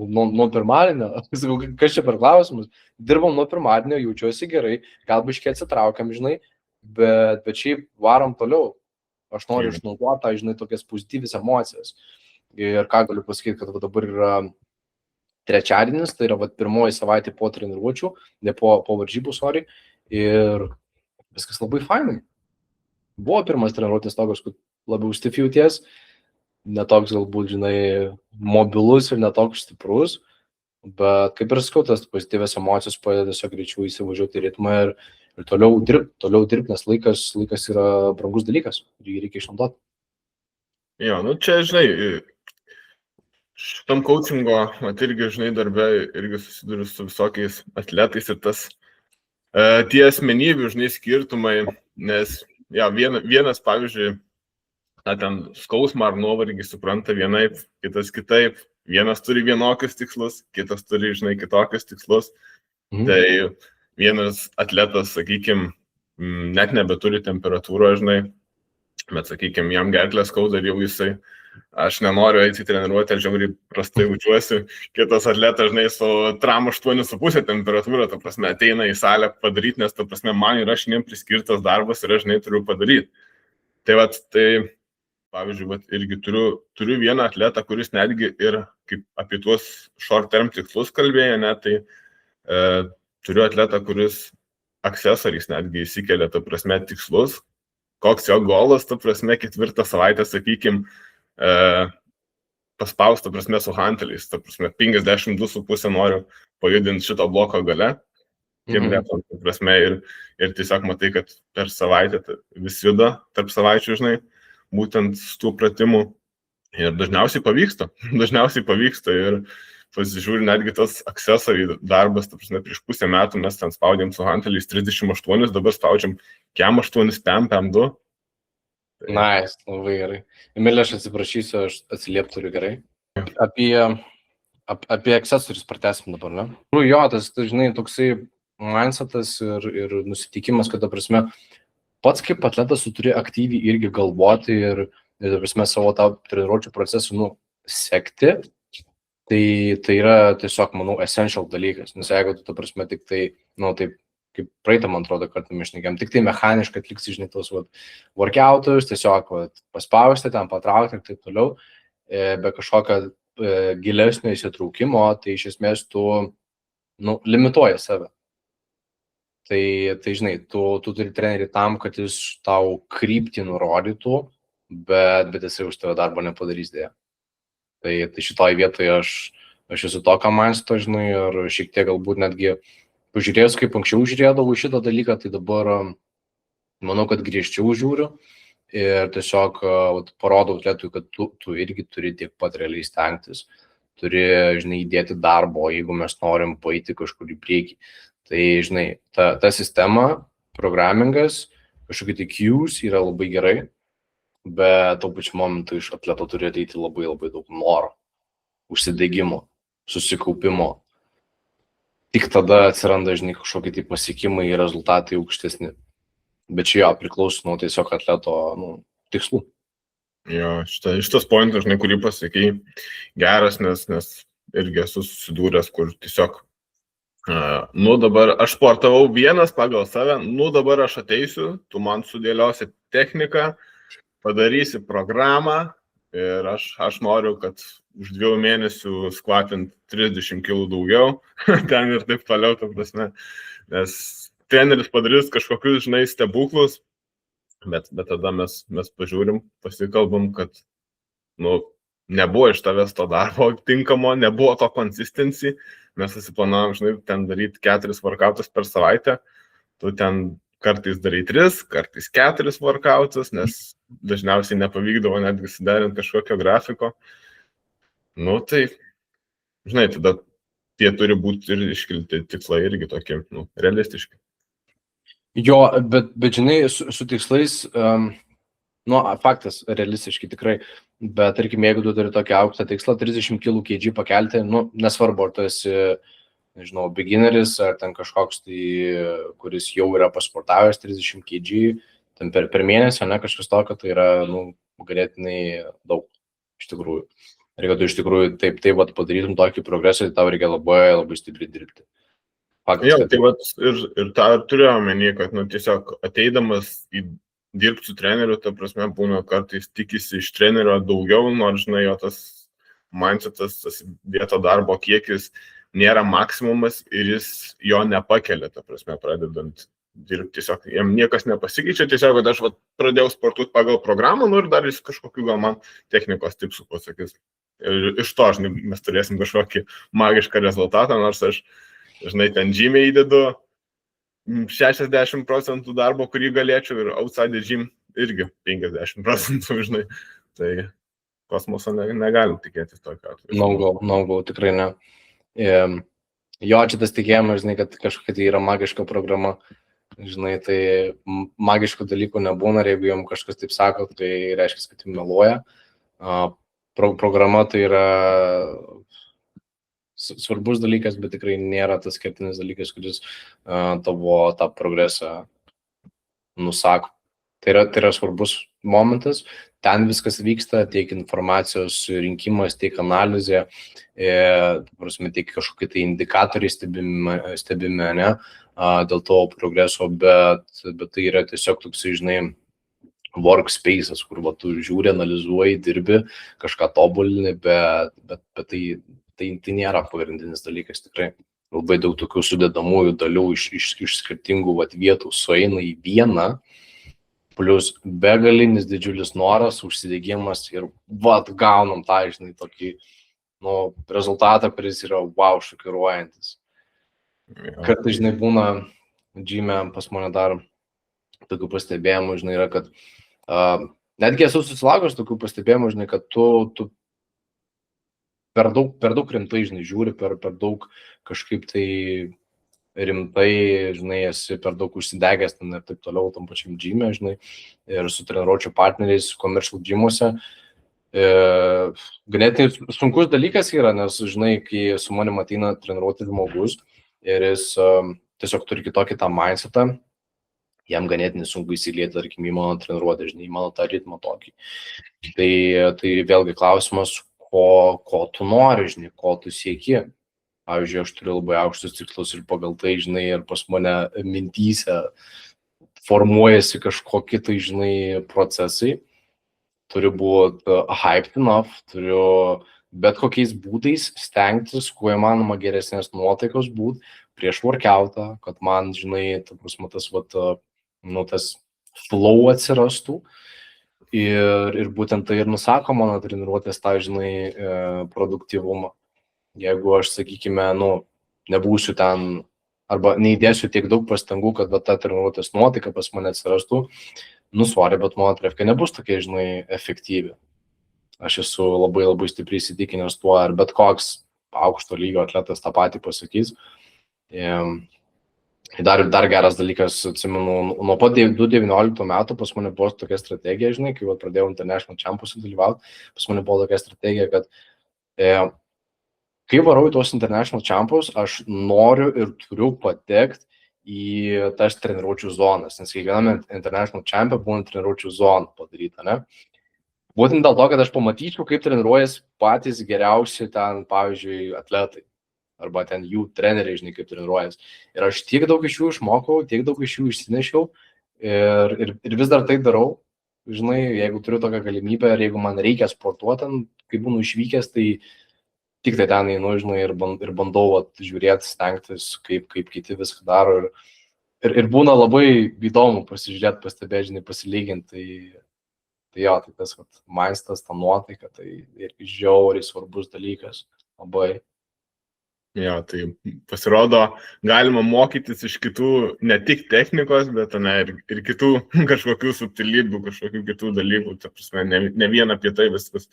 nuo pirmadienio, sakau, kas čia per klausimus, dirbam nuo pirmadienio, jaučiuosi gerai, gal biškiai atsitraukiam, žinai, bet šiaip varom toliau. Aš noriu išnaudoti tą, žinai, tokias pozityvias emocijas. Ir ką galiu pasakyti, kad dabar yra trečiadienis, tai yra pirmoji savaitė po treniruočių, ne po varžybų, ir viskas labai fainai. Buvo pirmas treniruotės tokios, kad labiau stiff jauties, netoks galbūt, žinai, mobilus ir netoks stiprus, bet kaip ir sakau, tas pozityvias emocijos padeda tiesiog greičiau įsivažiuoti į ritmą ir toliau dirbti, nes laikas yra brangus dalykas ir jį reikia išnaudoti. Jo, čia, žinai, šitam coachingo, irgi, žinai, darbe irgi susiduriu su visokiais atletais ir tas tie asmenybių, žinai, skirtumai, nes vienas, pavyzdžiui, ten skausmą ar nuovargį supranta vienaip, kitas kitaip, vienas turi vienokius tikslus, kitas turi, žinai, kitokius tikslus. Tai vienas atletas, sakykime, net nebeturi temperatūros, žinai, bet, sakykime, jam gerklę skauda ir jau jisai, aš nenoriu eiti treniruoti, aš žiauriai prastai jaučiuosi, kitas atletas, žinai, su tram 8,5 temperatūra, ta prasme, ateina į salę padaryti, nes, ta prasme, man yra šiandien priskirtas darbas ir aš, žinai, turiu padaryti. Tai pavyzdžiui, irgi turiu vieną atletą, kuris netgi ir kaip apie tuos short term tikslus kalbėjo, tai turiu atletą, kuris accessories netgi įsikelia, ta prasme, tikslus, koks jo golas, ta prasme, 4 savaitę, sakykime, paspausta, ta prasme, su hanteliais, ta prasme, 52,5 noriu pajudinti šito bloko gale, ta prasme, ir tiesiog matai, kad per savaitę vis juda tarp savaičių, žinai, būtent tų pratimų ir dažniausiai pavyksta ir pasižiūri netgi tas accessory darbas, ta prasme, prieš pusę metų mes ten spaudėm su hanteliais 38, dabar spaudžiam kem 8, pem 2. Nice, labai gerai. Emilė, aš atsiprašysiu, aš atsiliepti turiu gerai. Apie accessories pratęsim dabar, ne? Jo, tas, žinai, toksai mindsetas ir nusiteikimas, kad, ta prasme, pats kaip atletas tu turi aktyviai irgi galvoti ir ta prasme, savo tą treniruočių procesą, sekti, tai yra tiesiog, manau, essential dalykas. Nes jeigu tu, ta prasme, tik tai, taip, kaip praeitą, man atrodo, kartą išnekėm, tik tai mechaniškai atliksi, žinai, tos workoutus, tiesiog paspausti, ten patraukti ir taip toliau, be kažkokio gilesnio įsitraukimo, tai iš esmės tu, limituoji save. Tai žinai, tu turi trenerį tam, kad jis tau kryptį nurodytų, bet jisai už tave darbo nepadarys dėja. Tai šitoj vietoje aš esu tokio mindseto, žinai, ir šiek tiek galbūt netgi pažiūrėjus, kaip anksčiau žiūrėdavau šitą dalyką, tai dabar manau, kad griežčiau žiūriu ir tiesiog parodau atletui, kad tu irgi turi tiek pat realiai stengtis, turi, žinai, įdėti darbo, jeigu mes norim paeiti kažkur į priekį. Tai, žinai, ta sistema, programingas, kažkokie tai cues yra labai gerai, bet tuo pačiu momentu iš atleto turi ateiti labai labai daug noro, užsidegimo, susikaupimo. Tik tada atsiranda, žinai, kažkokie tai pasiekimai ir rezultatai aukštesni. Bet čia priklauso nuo tiesiog atleto tikslų. Jo, šitas pointas, žinai, kurį pasakei, geras, nes irgi esu susidūręs, kur tiesiog dabar aš sportavau vienas pagal save, dabar aš ateisiu, tu man sudėliosi techniką, padarysi programą ir aš noriu, kad už 2 mėnesių skvatint 30 kg daugiau, ten ir taip toliau, ta prasme, nes treneris padarys kažkokius, žinai, stebuklus, bet tada mes pažiūrim, pasikalbam, kad, nebuvo iš tavęs to darbo tinkamo, nebuvo to consistency, mes susiplanavom, žinai, ten daryti 4 workoutus per savaitę, tu ten kartais darai 3, kartais 4 workoutus, nes dažniausiai nepavykdavo netgi suderinti kažkokio grafiko. Nu, tai, žinai, tada tie turi būti ir iškelti tikslai irgi tokie, realistiški. Jo, bet žinai, su tikslais, faktas, realistiškai tikrai, bet tarkim, jeigu tu turi tokį aukštą tikslą, 30 kg pakelti, nesvarbu, ar tu esi, nežinau, beginneris, ar ten kažkoks tai, kuris jau yra pasportavęs 30 kg, ten per mėnesį, ne, kažkas tokio, tai yra, ganėtinai daug, iš tikrųjų. Ir kad tu iš tikrųjų taip padarytum tokį progresą, tai tau reikia labai, labai stipriai dirbti. Faktas, jo, tai ir tą turiu omeny, kad tiesiog ateidamas dirbti su treneriu, ta prasme, būna kartais tikisi iš trenerio daugiau, nors, žinai, jo tas mindsetas, tas vieto darbo kiekis nėra maksimumas ir jis jo nepakelia, ta prasme, pradedant dirbti. Tiesiog jam niekas nepasikeičia, tiesiog, kad aš pradėjau sportuoti pagal programą, ir dar jis kažkokiu gal man technikos tipsų pasakys. Ir iš to, žinai, mes turėsim kažkokį magišką rezultatą, nors aš, žinai, ten žymiai įdedu 60% darbo, kurį galėčiau, ir outside gym irgi 50%, žinai. Tai kosmoso negalim tikėtis tokio atveju. No, tikrai ne. Jo, čia tas tikėjimas, žinai, kad kažkokia tai yra magiška programa, žinai, tai magiškų dalykų nebūna, ir jeigu jums kažkas taip sako, tai reiškia, kad jums meluoja. Programa tai yra svarbus dalykas, bet tikrai nėra tas kertinis dalykas, kuris tavo tą progresą nusako. Tai yra svarbus momentas, ten viskas vyksta, tiek informacijos rinkimas, tiek analizė, tiek kažkokie tai indikatoriai stebimi, ne, dėl to progreso, bet tai yra tiesiog toksai, žinai, workspace'as, kur tu žiūri, analizuoji, dirbi, kažką tobulini, bet tai nėra pagrindinis dalykas, tikrai. Labai daug tokių sudedamųjų dalių iš skirtingų vietų sueina į vieną, plus begalinis didžiulis noras, užsidegimas ir gaunam tą, žinai, tokį rezultatą, kuris yra wow, šokiruojantis. Kartais, žinai, būna gyme pas mane dar tokių pastebėjimų, žinai, yra, kad netgi esu susilaukęs tokių pastebėjimų, žinai, kad tu per daug rimtai, žinai, žiūri, per daug kažkaip tai rimtai, žinai, esi per daug užsidegęs ten ir taip toliau tam pačiam gyme, žinai, ir su treniruočio partneriais, commercial gymuose. Ganėtinai sunkus dalykas yra, nes, žinai, kai su manim ateina treniruoti žmogus ir jis tiesiog turi kitokį tą mindsetą, jam ganėtinai sunku įsilieti, tarkim, į mano treniruotę, žinai, į mano tą ritmą tokį. Tai vėlgi klausimas, ko tu nori, žinai, ko tu sieki. Pavyzdžiui, aš turiu labai aukštus tikslus ir pagal tai, žinai, ir pas mane mintyse formuojasi kažkokie tai, žinai, procesai. Turiu būti hyped enough, turiu bet kokiais būdais stengtis, kuo įmanoma geresnės nuotaikos būti prieš workoutą, kad man, žinai, tas flow atsirastų. Ir būtent tai ir nusako mano treniruotės tą, žinai, produktyvumą. Jeigu aš, sakykime, nebūsiu ten arba neįdėsiu tiek daug pastangų, kad ta treniruotės nuotaika pas mane atsirastų, sorry, bet mano trefka nebus tokia, žinai, efektyvi. Aš esu labai labai stipriai įsitikinęs tuo, ir bet koks aukšto lygio atletas tą patį pasakys. Dar geras dalykas, atsimenu, nuo pat 2019 metų pas mane buvo tokia strategija, žinai, kai pradėjau International Champions dalyvauti, pas mane buvo tokia strategija, kad kai varau į tuos International Champions, aš noriu ir turiu patekti į tas treniruočių zonas, nes kiekviename International Champion būna treniruočių zona padaryta, ne? Būtent dėl to, kad aš pamatyčiau, kaip treniruojas patys geriausi ten, pavyzdžiui, atletai, arba ten jų treneriai, žinai, kaip treniruojas. Ir aš tiek daug iš jų išmokau, tiek daug iš jų išsinešiau ir vis dar tai darau, žinai, jeigu turiu tokią galimybę ir jeigu man reikia sportuoti, kai būnu išvykęs, tai tik tai ten einu, žinai, ir bandau žiūrėti, stengtis, kaip kiti viską daro. Ir būna labai įdomu pasižiūrėti, pastebėti, žinai, pasilyginti. Tai jo, tai tas mindsetas, ta nuotaika, tai irgi žiauriai svarbus dalykas. Labai. Jo, tai pasirodo, galima mokytis iš kitų, ne tik technikos, bet ir kitų kažkokių subtilybių, kažkokių kitų dalykų. Ta prasme, ne vien apie tai viskas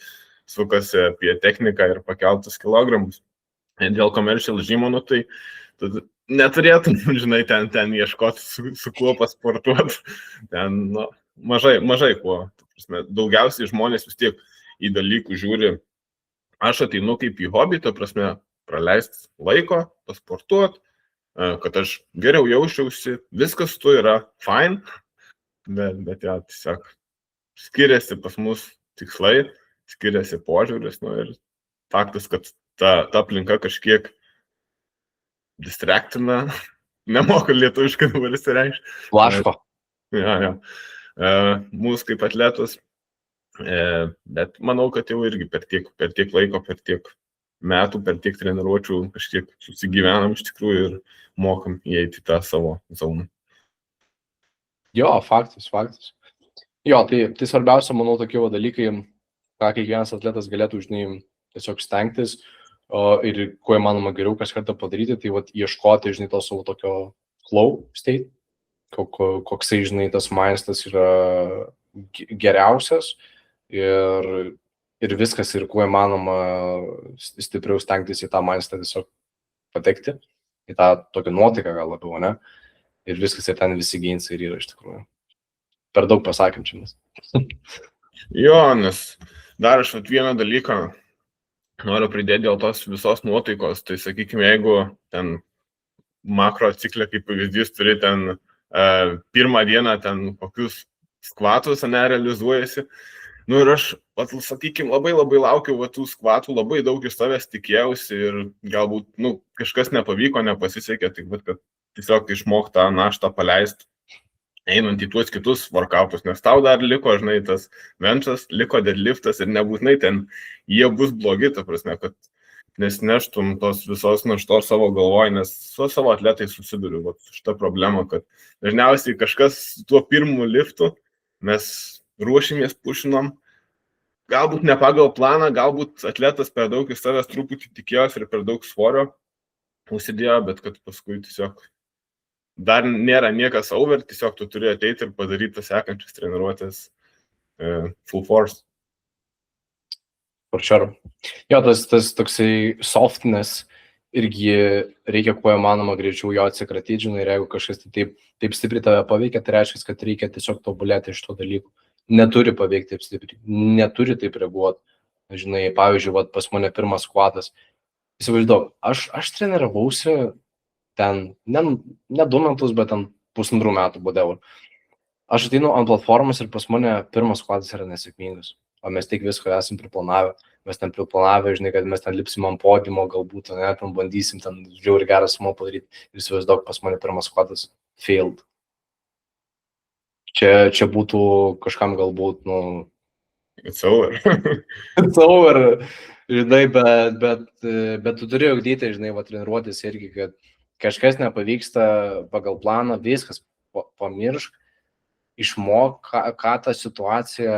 sukasi apie techniką ir pakeltus kilogramus. Dėl commercial žymonų, tai neturėtum, žinai, ten ieškoti, su kuo pasportuoti. Ten, nu, mažai kuo. Ta prasme, daugiausiai žmonės vis tiek į dalykų žiūri. Aš ateinu kaip į hobį, ta prasme, praleisti laiko, pasportuoti, kad aš geriau jausčiausi, viskas tu yra fine, bet ja, tiesiog skiriasi pas mus tikslai, skiriasi požiūris, nu, ir faktas, kad ta aplinka kažkiek distraktina, nemoka lietuviškai dabar įsireikšti. Blaško. Ja. Mūsų kaip atletus, bet manau, kad jau irgi per tiek laiko, per tiek metų, per tiek treniruočių kažkiek susigyvenam iš tikrųjų ir mokam įeiti tą savo zoną. Jo, faktas. Jo, tai svarbiausia, manau, tokie dalykai, ką kiekvienas atletas galėtų, žinai, tiesiog stengtis ir kuo įmanoma geriau kažkartą padaryti, tai ieškoti, žinai, to savo tokio flow state, koksai, žinai, tas mindsetas yra geriausias ir viskas, ir kuo įmanoma stipriau stengtis į tą mindsetą tiesiog patekti, į tą tokią nuotaiką gal labiau, ne? Ir viskas ir ten visi gainsai ir yra iš tikrųjų. Per daug pasakėm čia mes. Jo, nes dar aš vieną dalyką noriu pridėti dėl tos visos nuotaikos. Tai sakykime, jeigu ten makro ciklė kaip pavyzdys turi ten pirmą dieną ten kokius skvatus nerealizuojasi, nu ir aš, sakykime, labai laukiau tų skvatų, labai daug iš savęs tikėjausi ir galbūt, kažkas nepavyko, nepasisekė, tik bet kad tiesiog išmokti tą naštą paleisti, einant į tuos kitus workoutus, nes tau dar liko, žinai, tas benchas, liko deadliftas ir nebūtinai ten jie bus blogi, ta prasme, kad nesineštum tos visos naštos savo galvoj, nes su savo atletai susiduriu su šitą problemą, kad dažniausiai kažkas tuo pirmu liftu mes ruošimės, pušinom, galbūt ne pagal planą, galbūt atletas per daug iš savęs truputį tikėjos ir per daug svorio užsidėjo, bet kad paskui tiesiog dar nėra niekas over, tiesiog tu turi ateiti ir padaryti tas sekančias treniruotės full force. For sure. Jo, tas toksai softness irgi reikia kuo įmanoma greičiau jo atsikratyti, žinai, ir jeigu kažkas taip stipriai tave paveikia, tai reiškia, kad reikia tiesiog tobulėti iš to dalykų. Neturi paveikti taip stipriai, neturi taip reaguoti. Žinai, pavyzdžiui, pas mane pirmas skvatas. Įsivaizduok, aš treniravausi ten, ne 2 metus, bet ten 1,5 metų whatever. Aš ateinu ant platformos ir pas mane pirmas skvatas yra nesėkmingas. O mes tik visko esam priplanavę. Mes ten priplanavę, žinai, kad mes ten lipsim ant podiumo, galbūt, ne, ten bandysim ten žiauriai gerą sumą padaryti. Ir įsivaizduok, pas mane pirmas skvatas failed. Čia būtų kažkam galbūt, It's over. It's over, žinai, bet tu turi ugdyti, žinai, treniruotis irgi, kad kažkas nepavyksta pagal planą, viskas pamiršk, išmok, ką ta situacija,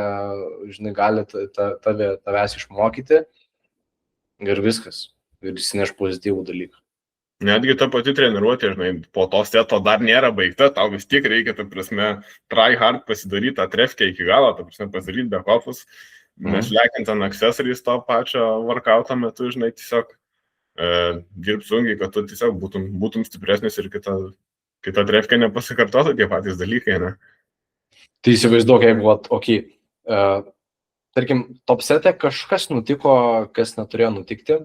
žinai, gali tavęs išmokyti ir viskas, ir įsineš pozityvų dalyką. Netgi ta pati treniruotė, žinai, po to seto dar nėra baigta, tau vis tiek reikia, ta prasme, try hard pasidaryti tą trefkę iki galo, ta prasme, pasidaryti backofus, nešlekiant ant accessories to pačio workouto metu, žinai, tiesiog dirb sunkiai, kad tu tiesiog būtum stipresnis ir kita trefkė nepasikartotų tie patys dalykai, ne? Tai įsivaizduok, jeigu, tarkim, top sete kažkas nutiko, kas neturėjo nutikti,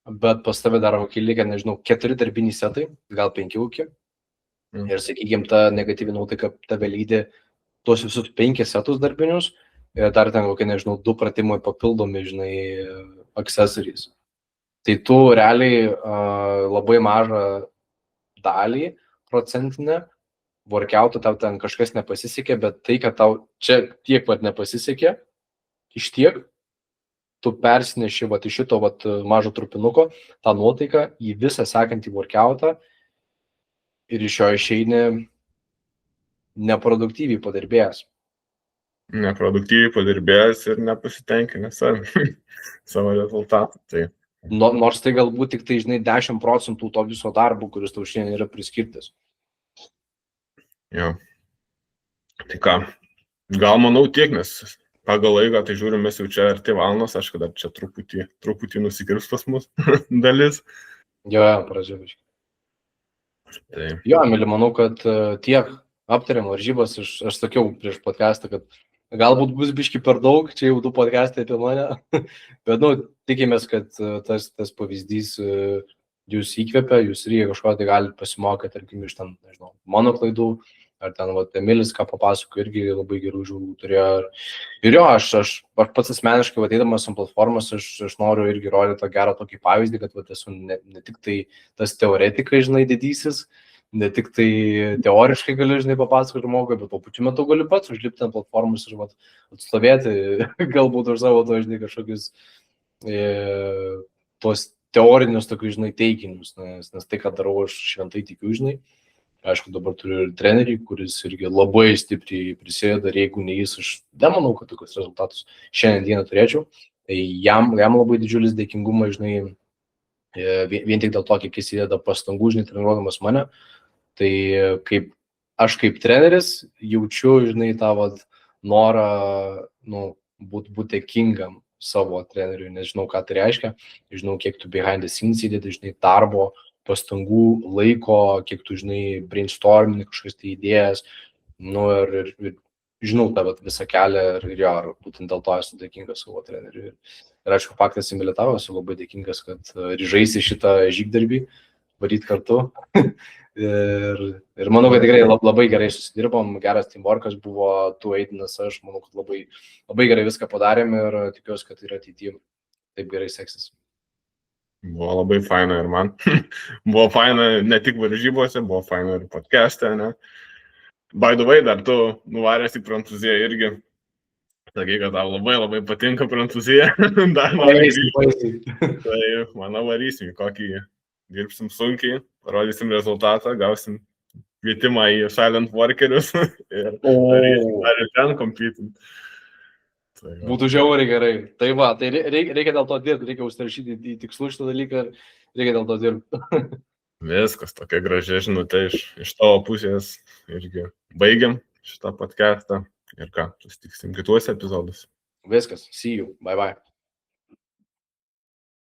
bet pas tave dar likę, nežinau, 4 darbiniai setai, gal 5 iki. Ir, sakykime, ta negatyvi nuotaika tave lydi tuos visus 5 setus darbinius, ir dar ten kokie, nežinau, 2 pratimai papildomi, žinai, accessories. Tai tu realiai labai mažą dalį procentinę workoutų tau ten kažkas nepasisekė, bet tai, kad tau čia tiek nepasisekė, iš tiek, tu persineši iš šito mažo trupinuko tą nuotaiką į visą sekantį workoutą ir iš jo išeini neproduktyviai padirbėjęs. Neproduktyviai padirbėjęs ir nepasitenkinęs savo rezultatą. Tai Nors tai galbūt tik tai, žinai, 10% to viso darbo, kuris tau šiandien yra priskirtas. Jo. Tai ką, gal manau tiek, nes pagal laiką, tai žiūrim, mes jau čia arti valandos, aš kada čia truputį nusikirps pas mus dalis. Jo, pradžiaviškai. Tai Jo, Emili, manau, kad tiek aptariam varžybas, aš sakiau prieš podcastą, kad galbūt bus biški per daug, čia jau 2 podcastai apie mane, bet, tikimės, kad tas pavyzdys jūs įkvepia, jūs irgi kažko tai galite pasimokyti, tarkim, iš ten, nežinau, mano klaidų, ar ten, Emilis, ką papasako, irgi labai gerų žuvų turėjo. Ir jo, aš pats asmeniškai, ateidamas ant platformos, aš noriu irgi rodyti tą gerą tokį pavyzdį, kad esu ne tik tai tas teoretikai, žinai, didysis, ne tik tai teoriškai galiu, žinai, papasakoti žmogui, bet po pačiu metu galiu pats užlipti ant platformos ir atstovėti galbūt už savo to, žinai, kažkokius tos teorinius tokius, žinai, teiginius, nes tai, ką darau, aš šventai tikiu, žinai. Aišku, dabar turiu ir trenerį, kuris irgi labai stipriai prisėda, ir jeigu ne jis, aš nemanau, kad tokius rezultatus šiandien dieną turėčiau. Tai jam labai didžiulis dėkingumas, žinai, vien tik dėl to, kiek jis įdeda pastangų, žinai, treniruodamas mane. Tai aš kaip treneris jaučiu, žinai, tą norą būti dėkingam savo treneriui, nes žinau, ką tai reiškia, žinau, kiek tu behind the scenes įdedi, žinai, darbo, pastangų, laiko, kiek tu, žinai, brainstormini kažkokias tai idėjas, ir žinau tą visą kelią ir būtent dėl to esu dėkingas savo treneriui. Ir aišku, faktas Emilitavo, esu labai dėkingas, kad ryžaisi šitą žygdarbį varyti kartu. ir manau, kad tikrai labai gerai susidirbom, geras teamworkas buvo, tu Aidinas, aš manau, kad labai, labai gerai viską padarėm ir tikiuosi, kad ir ateityje taip gerai seksis. Buvo labai faina ir man. Buvo faina ne tik varžybose, buvo faina ir podcast'e, ne? By the way, dar tu nuvaręs į Prancūziją irgi. Sakai, kad tau labai patinka Prancūzija. Dar Tai, manau, varysim, kokį dirbsim sunkiai, rodysim rezultatą, gausim kvietimą į Silent Workerius ir dar ir ten kompitin. Būtų žiauriai gerai. Tai reikia dėl to dirbti, reikia užsirašyti į tikslų šitą dalyką ir reikia dėl to dirbti. Viskas, tokia gražia žinutė iš tavo pusės irgi baigiam šitą podcastą ir ką, susitiksim kituose epizoduose. Viskas, see you, bye bye.